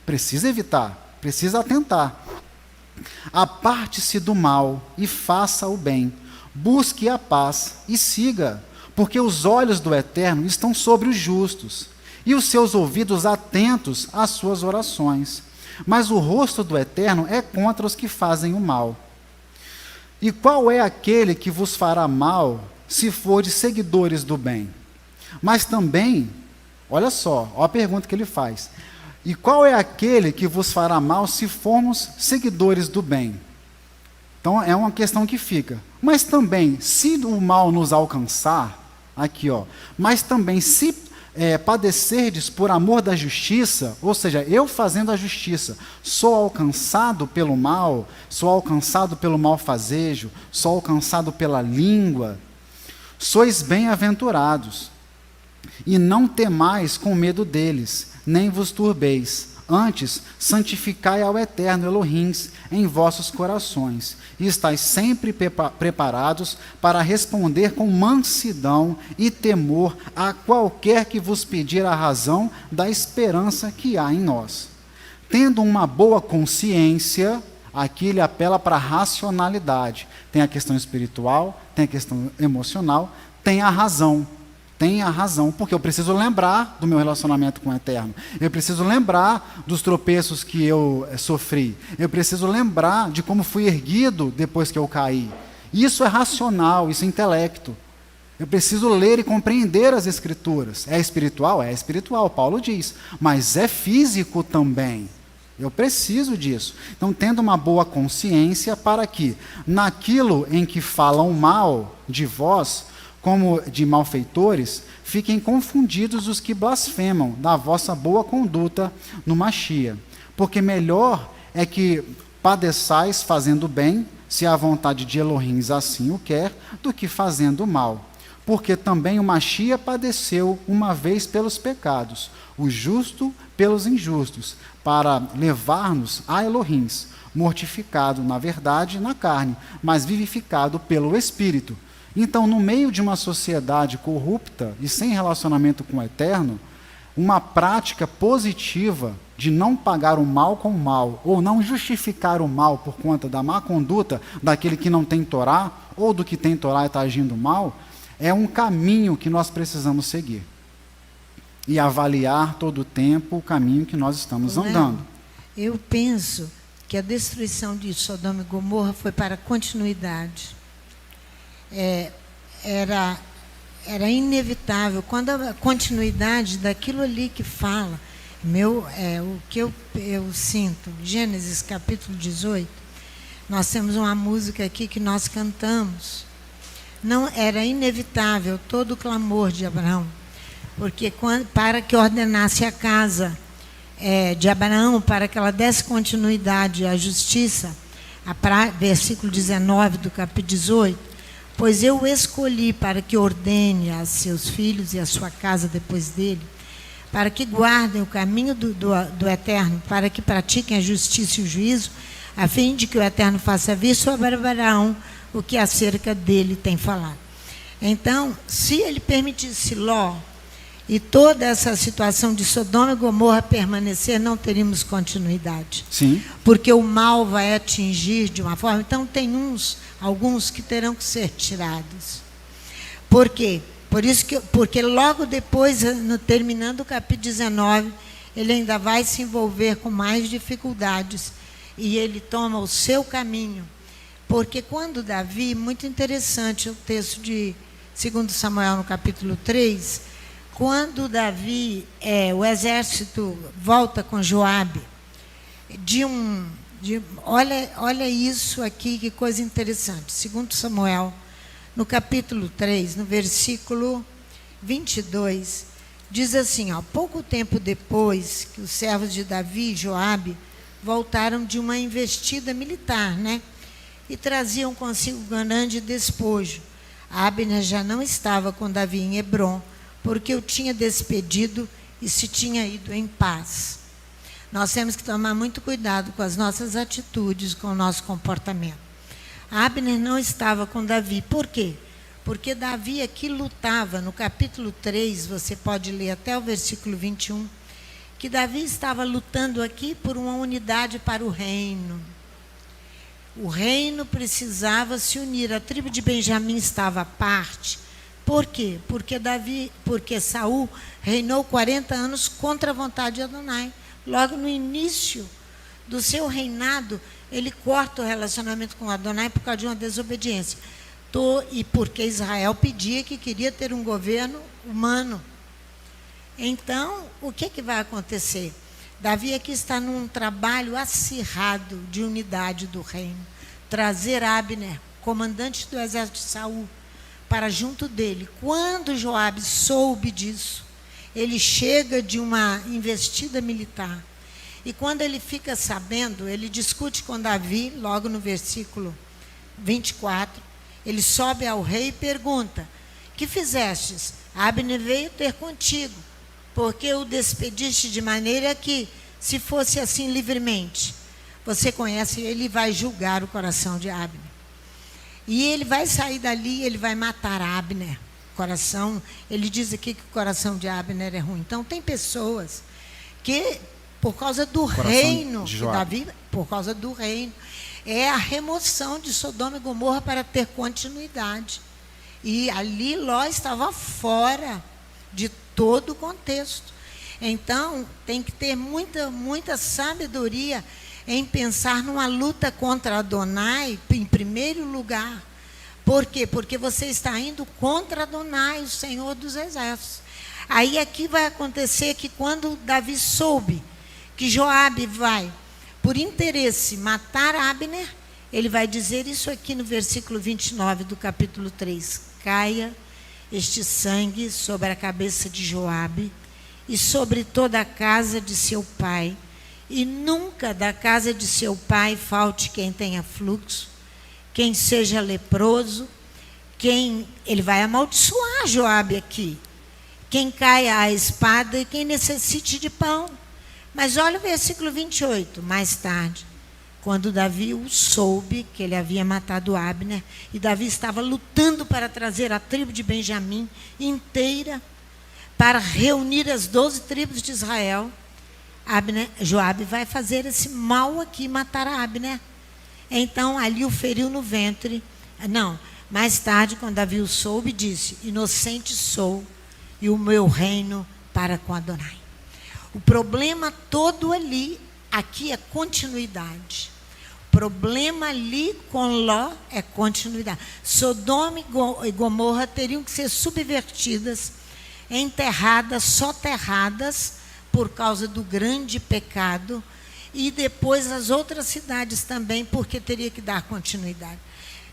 Precisa evitar, precisa atentar. Aparte-se do mal e faça o bem. Busque a paz e siga, porque os olhos do Eterno estão sobre os justos, e os seus ouvidos atentos às suas orações. Mas o rosto do Eterno é contra os que fazem o mal. E qual é aquele que vos fará mal, se fordes seguidores do bem? Mas também, olha só, olha a pergunta que ele faz. E qual é aquele que vos fará mal, se formos seguidores do bem? Então, é uma questão que fica. Mas também, se o mal nos alcançar, aqui ó, mas também se padecerdes por amor da justiça, ou seja, eu fazendo a justiça, sou alcançado pelo mal, sou alcançado pelo malfazejo, sou alcançado pela língua, sois bem-aventurados, e não temais com medo deles, nem vos turbeis. Antes, santificai ao Eterno Elohim em vossos corações, e estáis sempre preparados para responder com mansidão e temor a qualquer que vos pedir a razão da esperança que há em nós. Tendo uma boa consciência, aqui ele apela para a racionalidade. Tem a questão espiritual, tem a questão emocional, tem a razão. Tem a razão, porque eu preciso lembrar do meu relacionamento com o Eterno. Eu preciso lembrar dos tropeços que eu sofri. Eu preciso lembrar de como fui erguido depois que eu caí. Isso é racional, isso é intelecto. Eu preciso ler e compreender as Escrituras. É espiritual? É espiritual, Paulo diz. Mas é físico também. Eu preciso disso. Então, tendo uma boa consciência para que, naquilo em que falam mal de vós, como de malfeitores, fiquem confundidos os que blasfemam da vossa boa conduta no Machia. Porque melhor é que padeçais fazendo bem, se a vontade de Elohim assim o quer, do que fazendo mal. Porque também o Machia padeceu uma vez pelos pecados, o justo pelos injustos, para levar-nos a Elohim, mortificado na verdade na carne, mas vivificado pelo Espírito. Então, no meio de uma sociedade corrupta e sem relacionamento com o Eterno, uma prática positiva de não pagar o mal com o mal, ou não justificar o mal por conta da má conduta daquele que não tem Torá, ou do que tem Torá e está agindo mal, é um caminho que nós precisamos seguir. E avaliar todo o tempo o caminho que nós estamos andando. Eu penso que a destruição de Sodoma e Gomorra foi para continuidade. Era inevitável. Quando a continuidade daquilo ali que fala, o que eu sinto, Gênesis capítulo 18, nós temos uma música aqui que nós cantamos. Não era inevitável todo o clamor de Abraão, porque para que ordenasse a casa de Abraão, para que ela desse continuidade à justiça, versículo 19 do capítulo 18, pois eu o escolhi para que ordene a seus filhos e a sua casa depois dele, para que guardem o caminho do Eterno, para que pratiquem a justiça e o juízo, a fim de que o Eterno faça vir sobre Abraão o que acerca dele tem falado. Então, se ele permitisse Ló e toda essa situação de Sodoma e Gomorra permanecer, não teríamos continuidade. Sim. Porque o mal vai atingir de uma forma. Então, tem alguns que terão que ser tirados. Por quê? Porque logo depois, terminando o capítulo 19, ele ainda vai se envolver com mais dificuldades. e ele toma o seu caminho. Porque quando Davi, muito interessante o texto de 2 Samuel no capítulo 3, quando Davi, o exército volta com Joabe, olha isso aqui, que coisa interessante. 2 Samuel, no capítulo 3, no versículo 22, diz assim, ó, pouco tempo depois que os servos de Davi e Joabe voltaram de uma investida militar, né? E traziam consigo grande despojo. Abner já não estava com Davi em Hebrom, porque o tinha despedido e se tinha ido em paz. Nós temos que tomar muito cuidado com as nossas atitudes, com o nosso comportamento. Abner não estava com Davi. Por quê? Porque Davi aqui lutava, no capítulo 3, você pode ler até o versículo 21, que Davi estava lutando aqui por uma unidade para o reino. O reino precisava se unir. A tribo de Benjamim estava à parte. Por quê? Porque Saul reinou 40 anos contra a vontade de Adonai. Logo no início do seu reinado, ele corta o relacionamento com Adonai por causa de uma desobediência. E porque Israel pedia que queria ter um governo humano. Então, o que vai acontecer? Davi aqui está num trabalho acirrado de unidade do reino. Trazer Abner, comandante do exército de Saul, para junto dele. Quando Joabe soube disso, ele chega de uma investida militar. E quando ele fica sabendo, ele discute com Davi, logo no versículo 24, ele sobe ao rei e pergunta, que fizestes? Abner veio ter contigo, porque o despediste de maneira que, se fosse assim livremente, você conhece, ele vai julgar o coração de Abner. E ele vai sair dali, ele vai matar Abner. Coração, ele diz aqui que o coração de Abner é ruim. Então, tem pessoas que, por causa do reino de Davi, por causa do reino, é a remoção de Sodoma e Gomorra para ter continuidade. E ali Ló estava fora de todo o contexto. Então, tem que ter muita sabedoria em pensar numa luta contra Adonai, em primeiro lugar. Por quê? Porque você está indo contra Adonai, o Senhor dos Exércitos. Aí aqui vai acontecer que quando Davi soube que Joabe vai, por interesse, matar Abner, ele vai dizer isso aqui no versículo 29 do capítulo 3. Caia este sangue sobre a cabeça de Joabe e sobre toda a casa de seu pai, e nunca da casa de seu pai falte quem tenha fluxo, quem seja leproso, ele vai amaldiçoar Joabe aqui, quem caia à espada e quem necessite de pão. Mas olha o versículo 28, mais tarde, quando Davi o soube que ele havia matado Abner, e Davi estava lutando para trazer a tribo de Benjamim inteira, para reunir as 12 tribos de Israel, Joabe vai fazer esse mal aqui, matar a Abner. Então, ali o feriu no ventre. Não, mais tarde, quando Davi o soube, disse, inocente sou, e o meu reino para com Adonai. O problema todo aqui é continuidade. O problema ali com Ló é continuidade. Sodoma e Gomorra teriam que ser subvertidas, enterradas, soterradas, por causa do grande pecado, e depois as outras cidades também, porque teria que dar continuidade.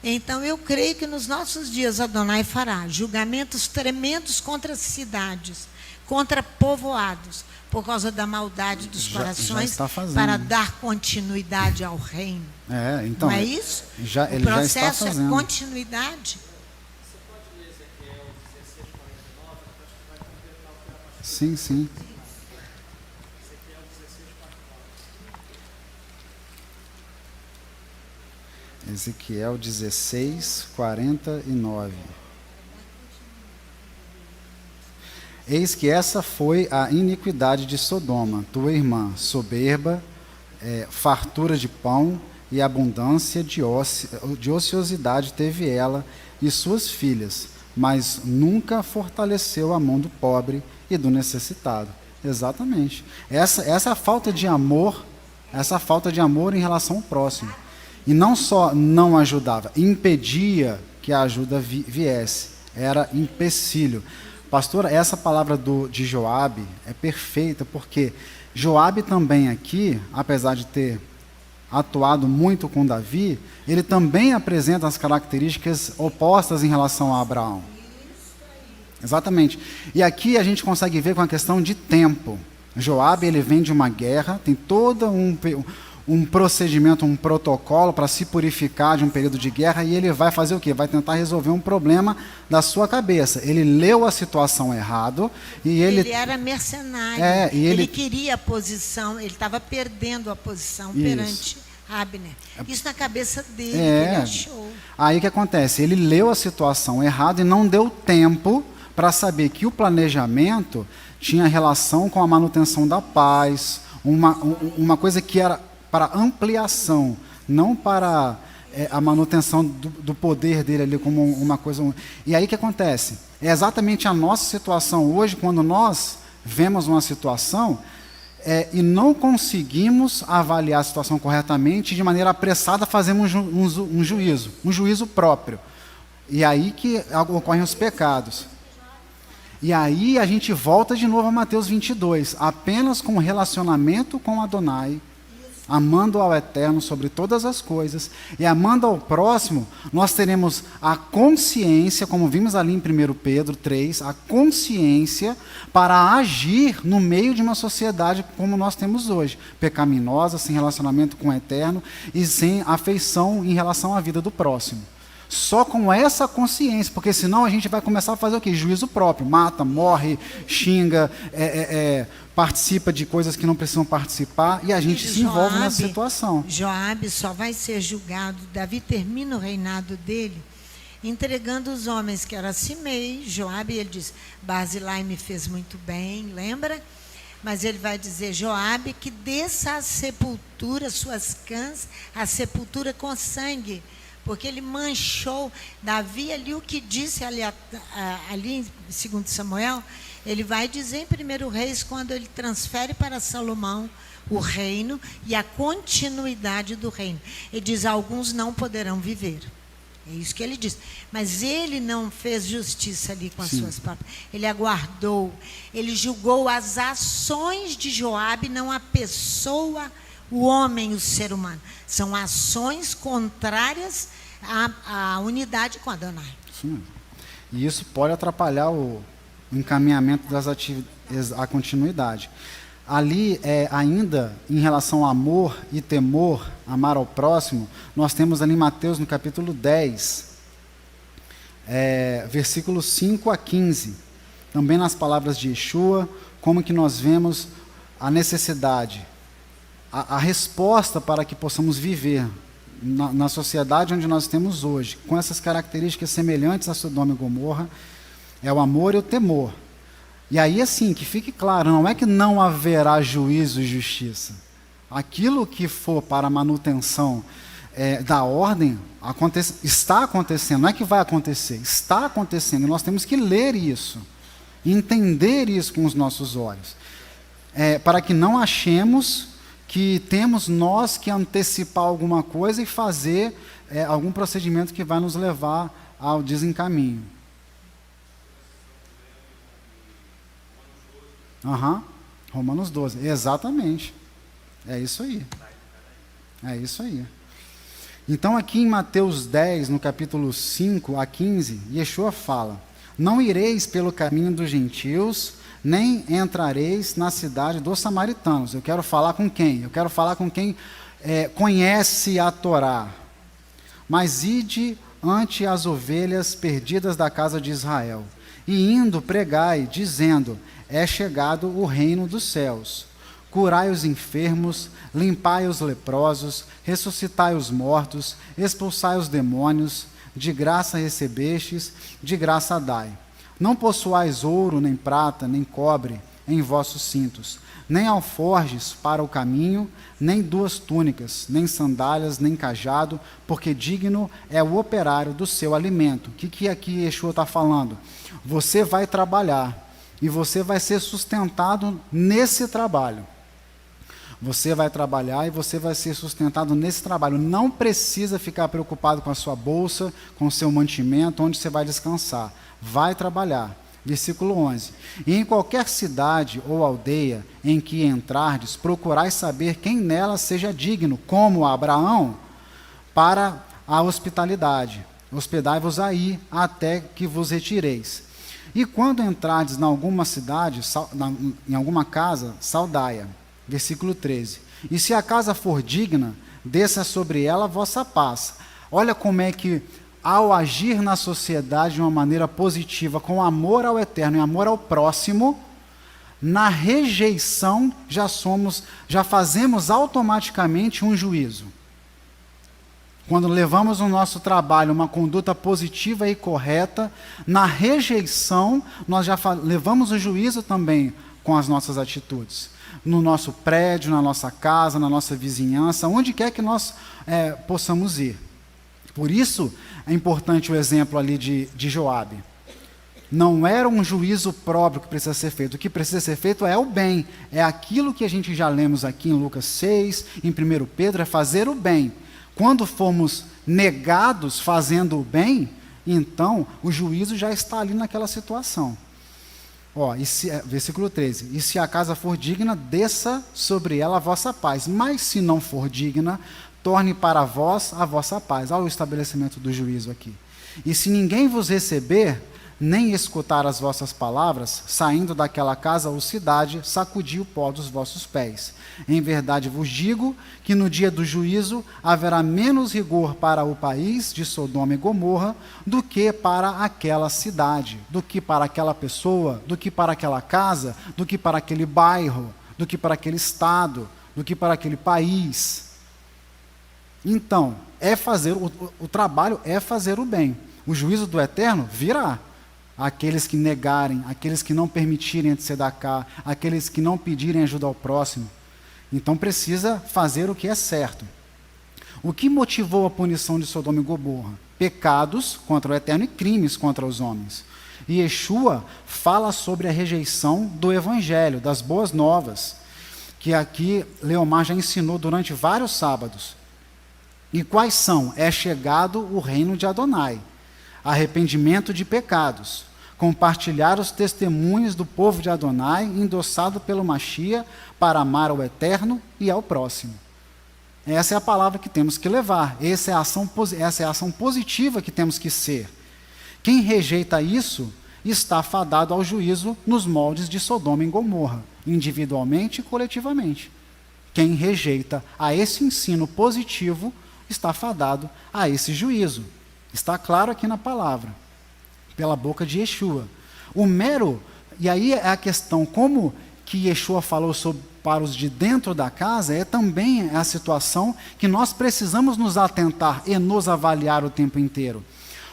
Então, eu creio que nos nossos dias Adonai fará julgamentos tremendos contra as cidades, contra povoados, por causa da maldade dos corações, para dar continuidade ao reino. Então, não é isso? Ele já está processo fazendo. É continuidade. Você pode ler Ezequiel 16:49? Sim, sim. Ezequiel 16:49. Ezequiel 16:49. Eis que essa foi a iniquidade de Sodoma, tua irmã, soberba, fartura de pão e abundância de ociosidade teve ela e suas filhas, mas nunca fortaleceu a mão do pobre e do necessitado. Exatamente. Essa falta de amor Essa falta de amor em relação ao próximo. E não só não ajudava, impedia que a ajuda viesse. Era empecilho. Pastora, essa palavra de Joabe é perfeita, porque Joabe também aqui, apesar de ter atuado muito com Davi, ele também apresenta as características opostas em relação a Abraão. Exatamente. E aqui a gente consegue ver com a questão de tempo. Joabe, ele vem de uma guerra, tem todo um procedimento, um protocolo para se purificar de um período de guerra, e ele vai fazer o quê? Vai tentar resolver um problema da sua cabeça. Ele leu a situação errado e ele era mercenário. E ele queria a posição, ele estava perdendo a posição perante Abner. Isso na cabeça dele, que ele achou. Aí o que acontece? Ele leu a situação errado e não deu tempo para saber que o planejamento tinha relação com a manutenção da paz, uma coisa que era para ampliação, não para a manutenção do poder dele ali como uma coisa. E aí o que acontece? É exatamente a nossa situação hoje, quando nós vemos uma situação e não conseguimos avaliar a situação corretamente, de maneira apressada fazemos um juízo próprio. E aí que ocorrem os pecados. E aí a gente volta de novo a Mateus 22, apenas com relacionamento com Adonai, amando ao Eterno sobre todas as coisas e amando ao próximo, nós teremos a consciência, como vimos ali em 1 Pedro 3, a consciência para agir no meio de uma sociedade como nós temos hoje, pecaminosa, sem relacionamento com o Eterno e sem afeição em relação à vida do próximo. Só com essa consciência, porque senão a gente vai começar a fazer o quê? Juízo próprio, mata, morre, xinga, participa de coisas que não precisam participar, e a gente se envolve nessa situação. Joabe só vai ser julgado, Davi termina o reinado dele, entregando os homens, que era Simei, Joabe, ele diz, Barzilai me fez muito bem, lembra? Mas ele vai dizer, Joabe, que desça a sepultura, suas cãs, a sepultura com sangue, porque ele manchou. Davi ali, o que disse ali em 2 Samuel, ele vai dizer em 1 Reis, quando ele transfere para Salomão o reino e a continuidade do reino. Ele diz, alguns não poderão viver. É isso que ele diz. Mas ele não fez justiça ali com as suas palavras. Ele aguardou, ele julgou as ações de Joabe, não a pessoa, o homem, o ser humano. São ações contrárias à unidade com Adonai. Sim. E isso pode atrapalhar o encaminhamento das atividades, a continuidade. Ali, ainda em relação ao amor e temor, amar ao próximo, nós temos ali em Mateus, no capítulo 10, versículos 5 a 15, também nas palavras de Yeshua, como que nós vemos a necessidade, a resposta para que possamos viver na sociedade onde nós temos hoje, com essas características semelhantes a Sodoma e Gomorra, é o amor e o temor. E aí, assim, que fique claro, não é que não haverá juízo e justiça. Aquilo que for para a manutenção da ordem, está acontecendo, não é que vai acontecer, está acontecendo. E nós temos que ler isso, entender isso com os nossos olhos, para que não achemos que temos nós que antecipar alguma coisa e fazer algum procedimento que vai nos levar ao desencaminho. Romanos 12, exatamente. É isso aí. É isso aí. Então aqui em Mateus 10, no capítulo 5 a 15, Yeshua fala, não ireis pelo caminho dos gentios, nem entrareis na cidade dos samaritanos. Eu quero falar com quem? Eu quero falar com quem conhece a Torá. Mas ide ante as ovelhas perdidas da casa de Israel. E indo pregai, dizendo, é chegado o reino dos céus. Curai os enfermos, limpai os leprosos, ressuscitai os mortos, expulsai os demônios, de graça recebestes, de graça dai. Não possuais ouro, nem prata, nem cobre em vossos cintos, nem alforjes para o caminho, nem 2 túnicas, nem sandálias, nem cajado, porque digno é o operário do seu alimento. O que aqui Yeshua está falando? Você vai trabalhar e você vai ser sustentado nesse trabalho. Você vai trabalhar e você vai ser sustentado nesse trabalho. Não precisa ficar preocupado com a sua bolsa, com o seu mantimento, onde você vai descansar. Vai trabalhar. Versículo 11. E em qualquer cidade ou aldeia em que entrardes, procurai saber quem nela seja digno, como Abraão, para a hospitalidade. Hospedai-vos aí até que vos retireis. E quando entrardes em alguma cidade, em alguma casa, saudai-a. Versículo 13. E se a casa for digna, desça sobre ela a vossa paz. Olha como é que, ao agir na sociedade de uma maneira positiva, com amor ao eterno e amor ao próximo, na rejeição já fazemos automaticamente um juízo. Quando levamos no nosso trabalho uma conduta positiva e correta, na rejeição, nós já levamos o juízo também com as nossas atitudes. No nosso prédio, na nossa casa, na nossa vizinhança, onde quer que nós possamos ir. Por isso, é importante o exemplo ali de Joabe. Não era um juízo próprio que precisa ser feito. O que precisa ser feito é o bem. É aquilo que a gente já lemos aqui em Lucas 6, em 1 Pedro, é fazer o bem. Quando formos negados fazendo o bem, então o juízo já está ali naquela situação. Versículo 13. E se a casa for digna, desça sobre ela a vossa paz. Mas se não for digna, torne para vós a vossa paz. Olha o estabelecimento do juízo aqui. E se ninguém vos receber, nem escutar as vossas palavras, saindo daquela casa ou cidade, sacudi o pó dos vossos pés. Em verdade vos digo que no dia do juízo haverá menos rigor para o país de Sodoma e Gomorra do que para aquela cidade, do que para aquela pessoa, do que para aquela casa, do que para aquele bairro, do que para aquele estado, do que para aquele país. Então, o trabalho é fazer o bem. O juízo do eterno virá. Aqueles que negarem, aqueles que não permitirem tzedakah, aqueles que não pedirem ajuda ao próximo. Então precisa fazer o que é certo. O que motivou a punição de Sodoma e Gomorra? Pecados contra o eterno e crimes contra os homens. E Yeshua fala sobre a rejeição do evangelho, das boas novas, que aqui Leomar já ensinou durante vários sábados. E quais são? É chegado o reino de Adonai. Arrependimento de pecados, compartilhar os testemunhos do povo de Adonai, endossado pelo Machia, para amar ao eterno e ao próximo. Essa é a palavra que temos que levar, essa é a ação positiva que temos que ser. Quem rejeita isso, está fadado ao juízo nos moldes de Sodoma e Gomorra, individualmente e coletivamente. Quem rejeita a esse ensino positivo, está fadado a esse juízo. Está claro aqui na palavra, pela boca de Yeshua. E aí é a questão, como que Yeshua falou para os de dentro da casa, é também a situação que nós precisamos nos atentar e nos avaliar o tempo inteiro.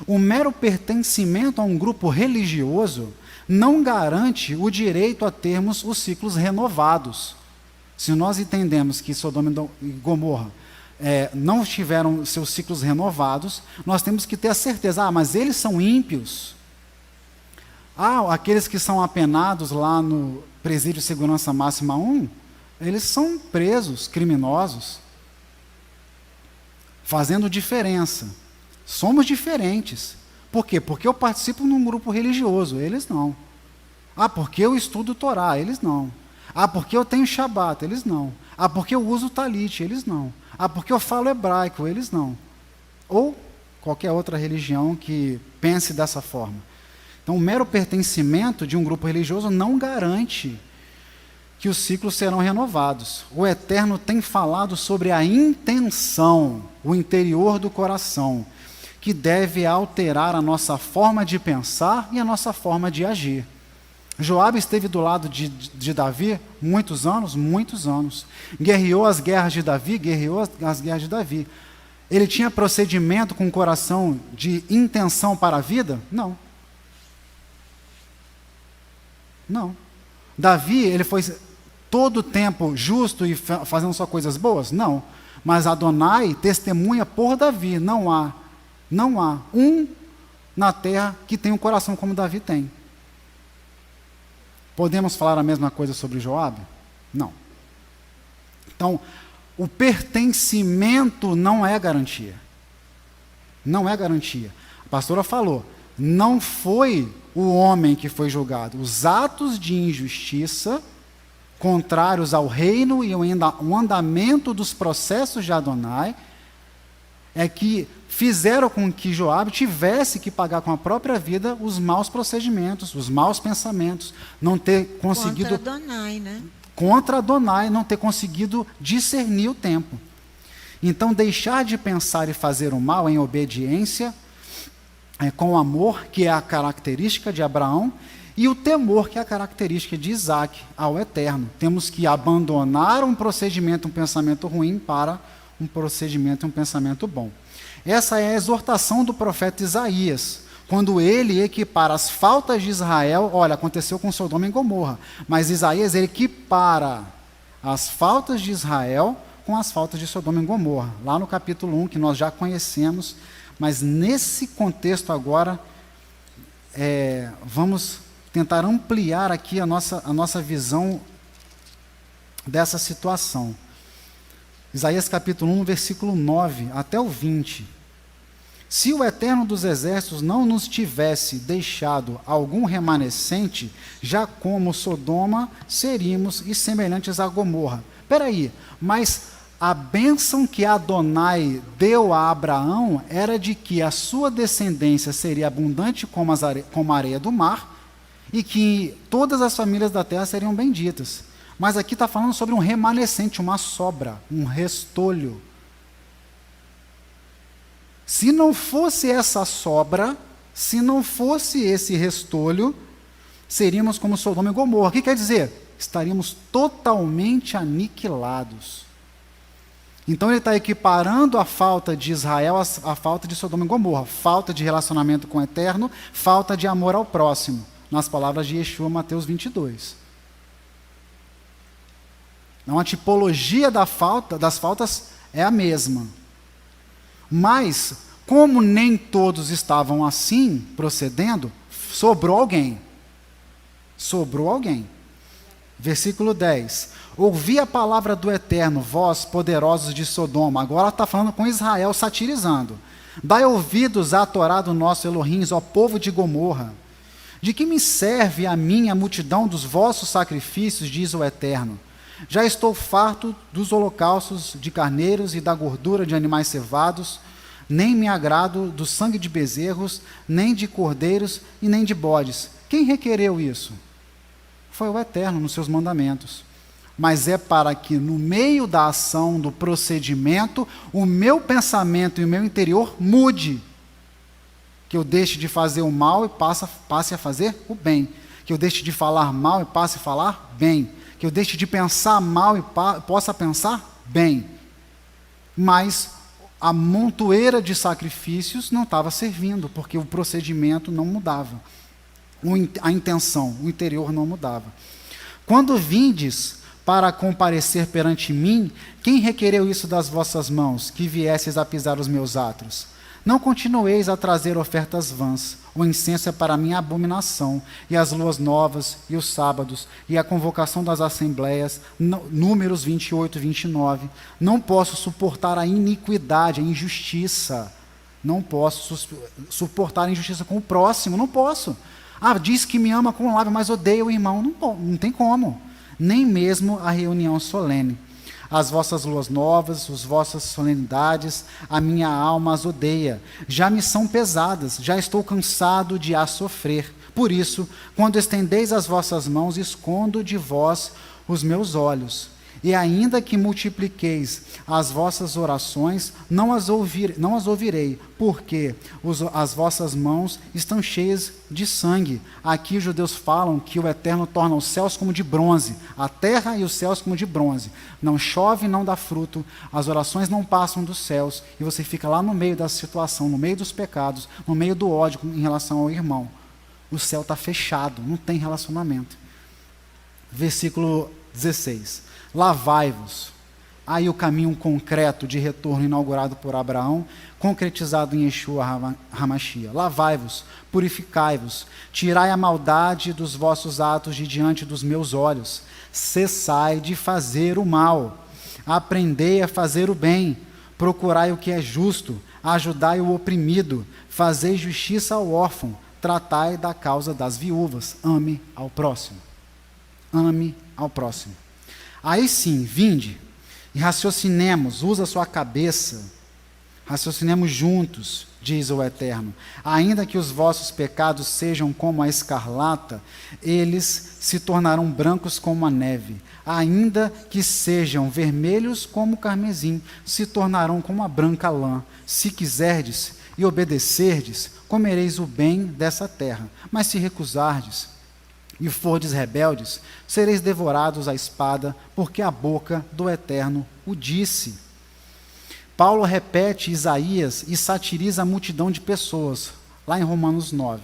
O mero pertencimento a um grupo religioso não garante o direito a termos os ciclos renovados. Se nós entendemos que Sodoma e Gomorra não tiveram seus ciclos renovados, nós temos que ter a certeza, mas eles são ímpios. Aqueles que são apenados lá no presídio de segurança máxima 1, eles são presos, criminosos, fazendo diferença. Somos diferentes. Por quê? Porque eu participo num grupo religioso, eles não. Porque eu estudo Torá, eles não. Porque eu tenho Shabat, eles não. Porque eu uso Talit, eles não. Porque eu falo hebraico, eles não. Ou qualquer outra religião que pense dessa forma. Então, o mero pertencimento de um grupo religioso não garante que os ciclos serão renovados. O Eterno tem falado sobre a intenção, o interior do coração, que deve alterar a nossa forma de pensar e a nossa forma de agir. Joabe esteve do lado de Davi muitos anos. Guerreou as guerras de Davi, Ele tinha procedimento com o coração de intenção para a vida? Não. Davi, ele foi todo o tempo justo e fazendo só coisas boas? Não. Mas Adonai testemunha por Davi. Não há um na terra que tem um coração como Davi tem. Podemos falar a mesma coisa sobre Joabe? Não. Então, o pertencimento não é garantia. Não é garantia. A pastora falou, não foi o homem que foi julgado. Os atos de injustiça, contrários ao reino e o andamento dos processos de Adonai, é que fizeram com que Joabe tivesse que pagar com a própria vida os maus procedimentos, os maus pensamentos, não ter conseguido... Contra Adonai, né? Contra Adonai, não ter conseguido discernir o tempo. Então, deixar de pensar e fazer o mal em obediência, com amor, que é a característica de Abraão, e o temor, que é a característica de Isaac, ao Eterno. Temos que abandonar um procedimento, um pensamento ruim, para um procedimento e um pensamento bom. Essa é a exortação do profeta Isaías, quando ele equipara as faltas de Israel. Olha, aconteceu com Sodoma e Gomorra, mas Isaías ele equipara as faltas de Israel com as faltas de Sodoma e Gomorra, lá no capítulo 1, que nós já conhecemos, mas nesse contexto agora, vamos tentar ampliar aqui a nossa visão dessa situação. Isaías capítulo 1, versículo 9 até o 20. Se o Eterno dos Exércitos não nos tivesse deixado algum remanescente, já como Sodoma seríamos e semelhantes a Gomorra. Espera aí, mas a bênção que Adonai deu a Abraão era de que a sua descendência seria abundante como a areia do mar e que todas as famílias da terra seriam benditas. Mas aqui está falando sobre um remanescente, uma sobra, um restolho. Se não fosse essa sobra, se não fosse esse restolho, seríamos como Sodoma e Gomorra. O que quer dizer? Estaríamos totalmente aniquilados. Então ele está equiparando a falta de Israel à falta de Sodoma e Gomorra. Falta de relacionamento com o Eterno, falta de amor ao próximo. Nas palavras de Yeshua, Mateus 22. Então, a tipologia das faltas é a mesma. Mas, como nem todos estavam assim, procedendo, sobrou alguém. Sobrou alguém. Versículo 10. Ouvi a palavra do Eterno, vós, poderosos de Sodoma. Agora está falando com Israel, satirizando. Dai ouvidos à Torá do nosso Elohim, ó povo de Gomorra. De que me serve a mim a multidão dos vossos sacrifícios, diz o Eterno? Já estou farto dos holocaustos de carneiros e da gordura de animais cevados, nem me agrado do sangue de bezerros, nem de cordeiros e nem de bodes. Quem requereu isso? Foi o Eterno nos seus mandamentos. Mas é para que no meio da ação, do procedimento, o meu pensamento e o meu interior mude. Que eu deixe de fazer o mal e passe a fazer o bem. Que eu deixe de falar mal e passe a falar bem. Que eu deixe de pensar mal e possa pensar bem. Mas a montoeira de sacrifícios não estava servindo, porque o procedimento não mudava. A intenção, o interior não mudava. Quando vindes para comparecer perante mim, quem requereu isso das vossas mãos, que viesseis a pisar os meus atos? Não continueis a trazer ofertas vãs. O incenso é para mim abominação, e as luas novas, e os sábados, e a convocação das assembleias, Números 28 e 29. Não posso suportar a iniquidade, a injustiça. Não posso suportar a injustiça com o próximo, não posso. Diz que me ama com o lábio, mas odeia o irmão. Não tem como. Nem mesmo a reunião solene. As vossas luas novas, as vossas solenidades, a minha alma as odeia. Já me são pesadas, já estou cansado de as sofrer. Por isso, quando estendeis as vossas mãos, escondo de vós os meus olhos. E ainda que multipliqueis as vossas orações, não as ouvirei, porque as vossas mãos estão cheias de sangue. Aqui os judeus falam que o Eterno torna os céus como de bronze, a terra e os céus como de bronze. Não chove, não dá fruto, as orações não passam dos céus, e você fica lá no meio da situação, no meio dos pecados, no meio do ódio em relação ao irmão. O céu está fechado, não tem relacionamento. Versículo 16. Lavai-vos. Aí o caminho concreto de retorno inaugurado por Abraão, concretizado em Yeshua HaMashiach. Lavai-vos, purificai-vos, tirai a maldade dos vossos atos de diante dos meus olhos. Cessai de fazer o mal. aprendei a fazer o bem, procurai o que é justo, ajudai o oprimido, fazei justiça ao órfão, tratai da causa das viúvas, ame ao próximo. Ame ao próximo. Aí sim, vinde e raciocinemos, usa a sua cabeça, raciocinemos juntos, diz o Eterno. Ainda que os vossos pecados sejam como a escarlata, eles se tornarão brancos como a neve. Ainda que sejam vermelhos como o carmesim, se tornarão como a branca lã. Se quiserdes e obedecerdes, comereis o bem dessa terra. Mas se recusardes e fordes rebeldes, sereis devorados à espada, porque a boca do Eterno o disse. Paulo repete Isaías e satiriza a multidão de pessoas, lá em Romanos 9.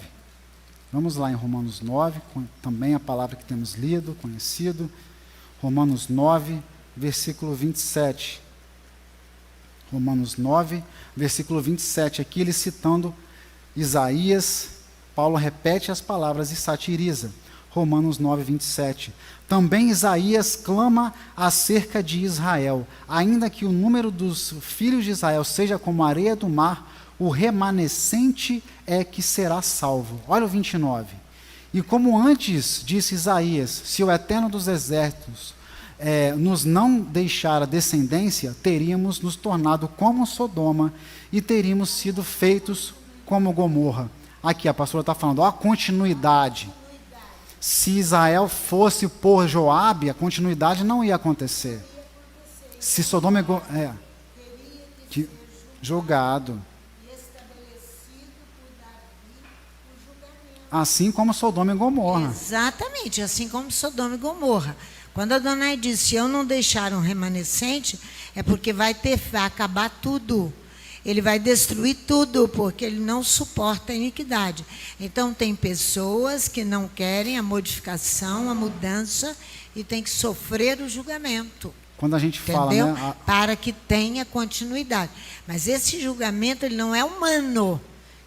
Vamos lá em Romanos 9, também a palavra que temos lido, conhecido. Romanos 9, versículo 27. Romanos 9, versículo 27. Aqui ele citando Isaías, Paulo repete as palavras e satiriza. Romanos 9, 27. Também Isaías clama acerca de Israel. Ainda que o número dos filhos de Israel seja como a areia do mar, o remanescente é que será salvo. Olha o 29. E como antes disse Isaías, se o Eterno dos Exércitos nos não deixar a descendência, teríamos nos tornado como Sodoma e teríamos sido feitos como Gomorra. Aqui a pastora está falando, ó, a continuidade. Se Israel fosse por Joabe, a continuidade não ia acontecer. Se Sodoma e Gomorra... julgado. Assim como Sodoma e Gomorra. Exatamente, assim como Sodoma e Gomorra. Quando Adonai disse, se eu não deixar um remanescente, é porque vai acabar tudo. Ele vai destruir tudo, porque ele não suporta a iniquidade. Então, tem pessoas que não querem a modificação, a mudança, e tem que sofrer o julgamento. Quando a gente fala, entendeu? né? Para que tenha continuidade. Mas esse julgamento, ele não é humano,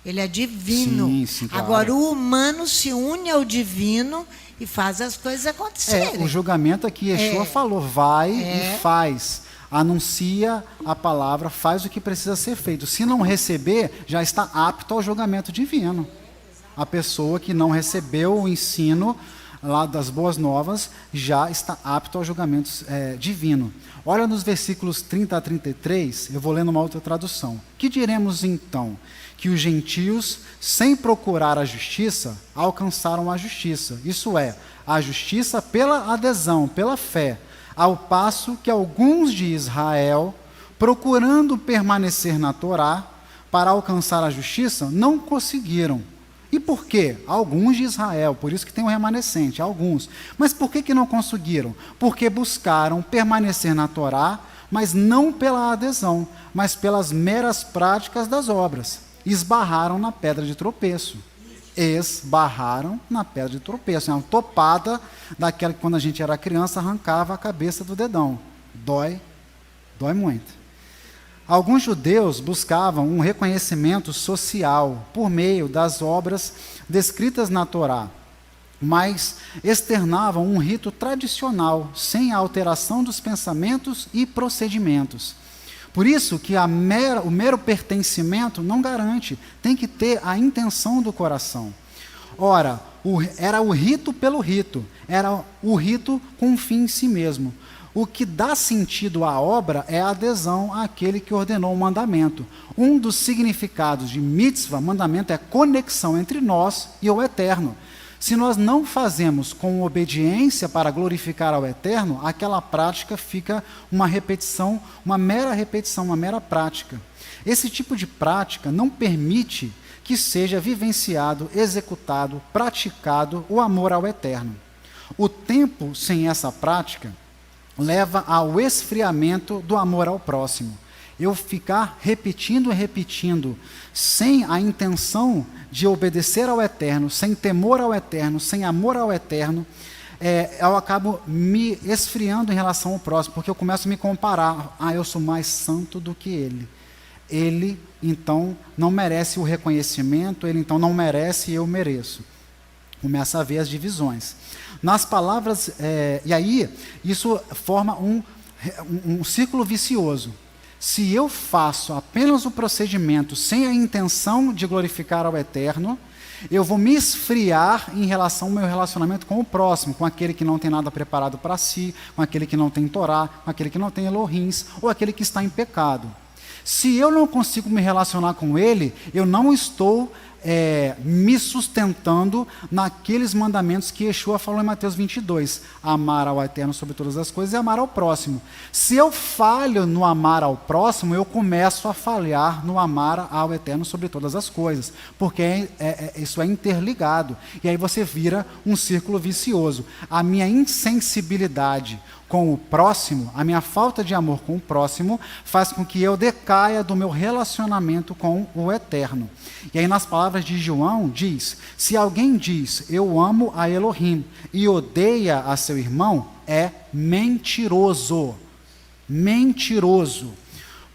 ele é divino. Sim, sim, claro. Agora, o humano se une ao divino e faz as coisas acontecerem. O julgamento aqui, Yeshua falou, vai e faz. Anuncia a palavra, faz o que precisa ser feito. Se não receber, já está apto ao julgamento divino. A pessoa que não recebeu o ensino lá das boas novas, já está apto ao julgamento divino. Olha nos versículos 30 a 33, eu vou ler numa outra tradução. Que diremos então? Que os gentios, sem procurar a justiça, alcançaram a justiça. Isso é, a justiça pela adesão, pela fé. Ao passo que alguns de Israel, procurando permanecer na Torá, para alcançar a justiça, não conseguiram. E por quê? Alguns de Israel, por isso que tem um remanescente, alguns. Mas por que não conseguiram? Porque buscaram permanecer na Torá, mas não pela adesão, mas pelas meras práticas das obras. Esbarraram na pedra de tropeço. Esbarraram na pedra de tropeço. É uma topada daquela que quando a gente era criança arrancava a cabeça do dedão. Dói muito. Alguns judeus buscavam um reconhecimento social por meio das obras descritas na Torá, mas externavam um rito tradicional, sem a alteração dos pensamentos e procedimentos. Por isso que o mero pertencimento não garante, tem que ter a intenção do coração. Ora, era o rito pelo rito, era o rito com um fim em si mesmo. O que dá sentido à obra é a adesão àquele que ordenou o mandamento. Um dos significados de mitzvah, mandamento, é conexão entre nós e o Eterno. Se nós não fazemos com obediência para glorificar ao Eterno, aquela prática fica uma repetição, uma mera prática. Esse tipo de prática não permite que seja vivenciado, executado, praticado o amor ao Eterno. O tempo sem essa prática leva ao esfriamento do amor ao próximo. Eu ficar repetindo, sem a intenção de obedecer ao Eterno, sem temor ao Eterno, sem amor ao Eterno, eu acabo me esfriando em relação ao próximo, porque eu começo a me comparar. Eu sou mais santo do que ele. Ele, então, não merece o reconhecimento, ele, então, não merece e eu mereço. Começa a haver as divisões. Nas palavras, e aí, isso forma um um círculo vicioso. Se eu faço apenas o procedimento sem a intenção de glorificar ao Eterno, eu vou me esfriar em relação ao meu relacionamento com o próximo, com aquele que não tem nada preparado para si, com aquele que não tem Torá, com aquele que não tem Elohims, ou aquele que está em pecado. Se eu não consigo me relacionar com ele, eu não estou me sustentando naqueles mandamentos que Yeshua falou em Mateus 22, amar ao Eterno sobre todas as coisas e amar ao próximo. Se eu falho no amar ao próximo, eu começo a falhar no amar ao Eterno sobre todas as coisas, porque isso é interligado, e aí você vira um círculo vicioso. A minha insensibilidade com o próximo, a minha falta de amor com o próximo, faz com que eu decaia do meu relacionamento com o Eterno. E aí nas palavras de João diz, se alguém diz, eu amo a Elohim, e odeia a seu irmão, é mentiroso. Mentiroso.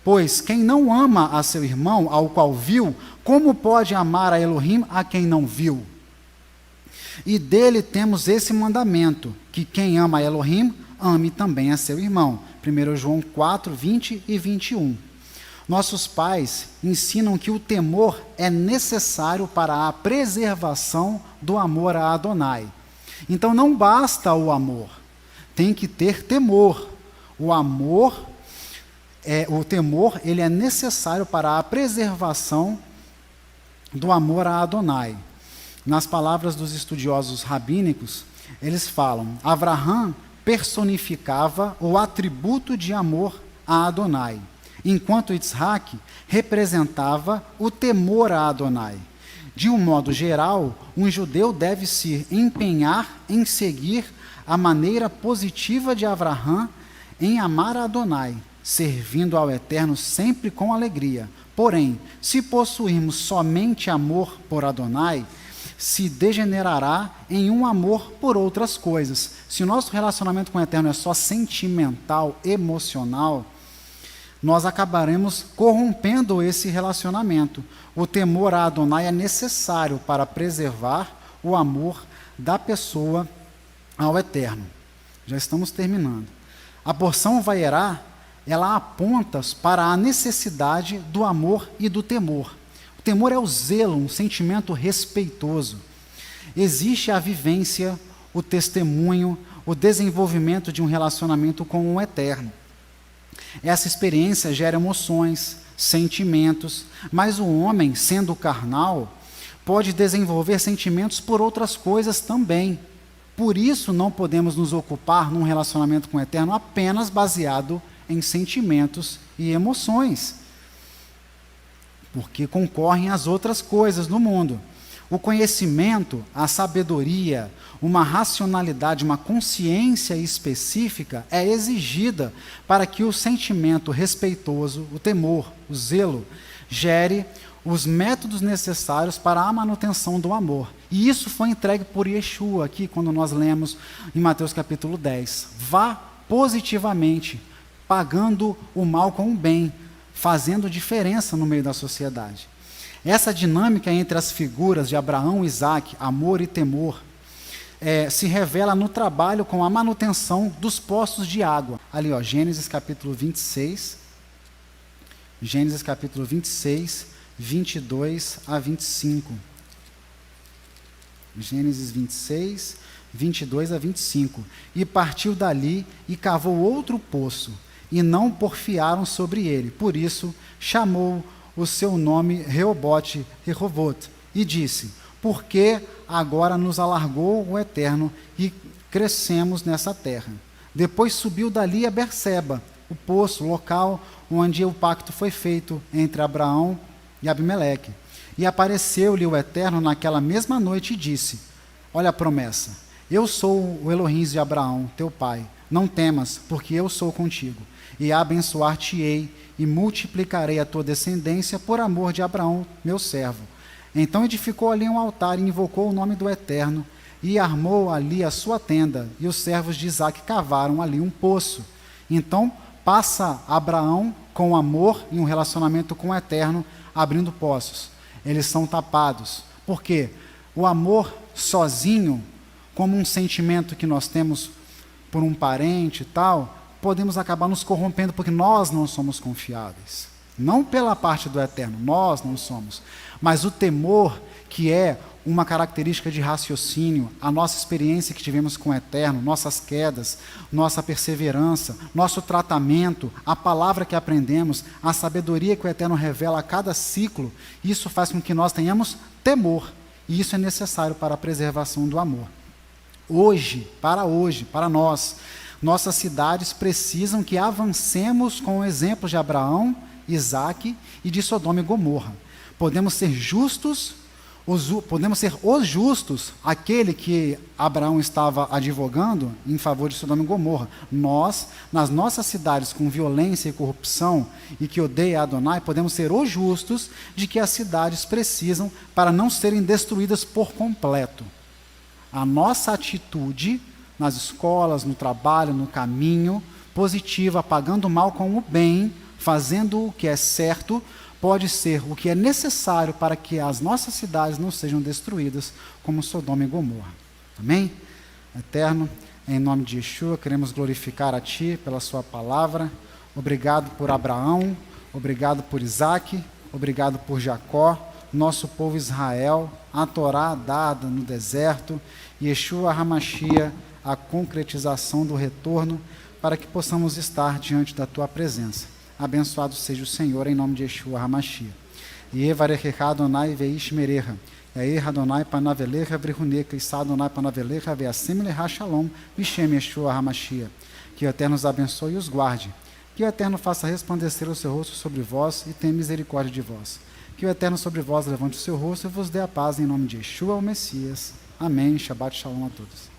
Pois quem não ama a seu irmão, ao qual viu, como pode amar a Elohim a quem não viu? E dele temos esse mandamento, que quem ama a Elohim, ame também a seu irmão. 1 João 4, 20 e 21. Nossos pais ensinam que o temor é necessário para a preservação do amor a Adonai. Então não basta o amor, tem que ter temor. O temor, ele é necessário para a preservação do amor a Adonai. Nas palavras dos estudiosos rabínicos, eles falam, Avraham personificava o atributo de amor a Adonai, enquanto Isaac representava o temor a Adonai. De um modo geral, um judeu deve se empenhar em seguir a maneira positiva de Avraham em amar a Adonai, servindo ao Eterno sempre com alegria. Porém, se possuirmos somente amor por Adonai, se degenerará em um amor por outras coisas. Se o nosso relacionamento com o Eterno é só sentimental, emocional, nós acabaremos corrompendo esse relacionamento. O temor a Adonai é necessário para preservar o amor da pessoa ao Eterno. Já estamos terminando. A porção Vaierá, ela aponta para a necessidade do amor e do temor. O temor é o zelo, um sentimento respeitoso. Existe a vivência, o testemunho, o desenvolvimento de um relacionamento com o Eterno. Essa experiência gera emoções, sentimentos, mas o homem, sendo carnal, pode desenvolver sentimentos por outras coisas também. Por isso, não podemos nos ocupar num relacionamento com o Eterno apenas baseado em sentimentos e emoções, porque concorrem às outras coisas no mundo. O conhecimento, a sabedoria, uma racionalidade, uma consciência específica é exigida para que o sentimento respeitoso, o temor, o zelo, gere os métodos necessários para a manutenção do amor. E isso foi entregue por Yeshua aqui, quando nós lemos em Mateus capítulo 10. Vá positivamente, pagando o mal com o bem, fazendo diferença no meio da sociedade. Essa dinâmica entre as figuras de Abraão e Isaac, amor e temor, se revela no trabalho com a manutenção dos poços de água. Ali, ó, Gênesis capítulo 26, 22 a 25. Gênesis 26, 22 a 25. E partiu dali e cavou outro poço, e não porfiaram sobre ele. Por isso, chamou o seu nome Reobote Rehovot, e disse, porque agora nos alargou o Eterno e crescemos nessa terra. Depois subiu dali a Berseba, o poço, local onde o pacto foi feito entre Abraão e Abimeleque. E apareceu-lhe o Eterno naquela mesma noite e disse, olha a promessa, eu sou o Elohim de Abraão, teu pai, não temas, porque eu sou contigo, e abençoar-te-ei, e multiplicarei a tua descendência por amor de Abraão, meu servo. Então edificou ali um altar e invocou o nome do Eterno, e armou ali a sua tenda, e os servos de Isaque cavaram ali um poço. Então passa Abraão com amor e um relacionamento com o Eterno, abrindo poços. Eles são tapados. Por quê? O amor sozinho, como um sentimento que nós temos por um parente e tal, podemos acabar nos corrompendo, porque nós não somos confiáveis. Não pela parte do Eterno, nós não somos. Mas o temor, que é uma característica de raciocínio, a nossa experiência que tivemos com o Eterno, nossas quedas, nossa perseverança, nosso tratamento, a palavra que aprendemos, a sabedoria que o Eterno revela a cada ciclo, isso faz com que nós tenhamos temor. E isso é necessário para a preservação do amor. Hoje, para nós, nossas cidades precisam que avancemos com o exemplo de Abraão, Isaque e de Sodoma e Gomorra. Podemos ser justos, podemos ser os justos, aquele que Abraão estava advogando em favor de Sodoma e Gomorra. Nós, nas nossas cidades com violência e corrupção e que odeia Adonai, podemos ser os justos de que as cidades precisam para não serem destruídas por completo. A nossa atitude nas escolas, no trabalho, no caminho, positiva, pagando o mal com o bem, fazendo o que é certo, pode ser o que é necessário para que as nossas cidades não sejam destruídas como Sodoma e Gomorra. Amém? Eterno, em nome de Yeshua, queremos glorificar a Ti pela Sua palavra. Obrigado por Abraão, obrigado por Isaque, obrigado por Jacó, nosso povo Israel, a Torá dada no deserto, Yeshua HaMashiach, a concretização do retorno, para que possamos estar diante da Tua presença. Abençoado seja o Senhor, em nome de Yeshua HaMashiach. Yevarechecha Adonai veishmerecha, Yair Adonai panavelecha vrihuneka, Issa Adonai panavelecha veasim lecha shalom, Vishem Yeshua HaMashiach. Que o Eterno os abençoe e os guarde. Que o Eterno faça resplandecer o seu rosto sobre vós e tenha misericórdia de vós. Que o Eterno sobre vós levante o seu rosto e vos dê a paz, em nome de Yeshua, o Messias. Amém. Shabbat Shalom a todos.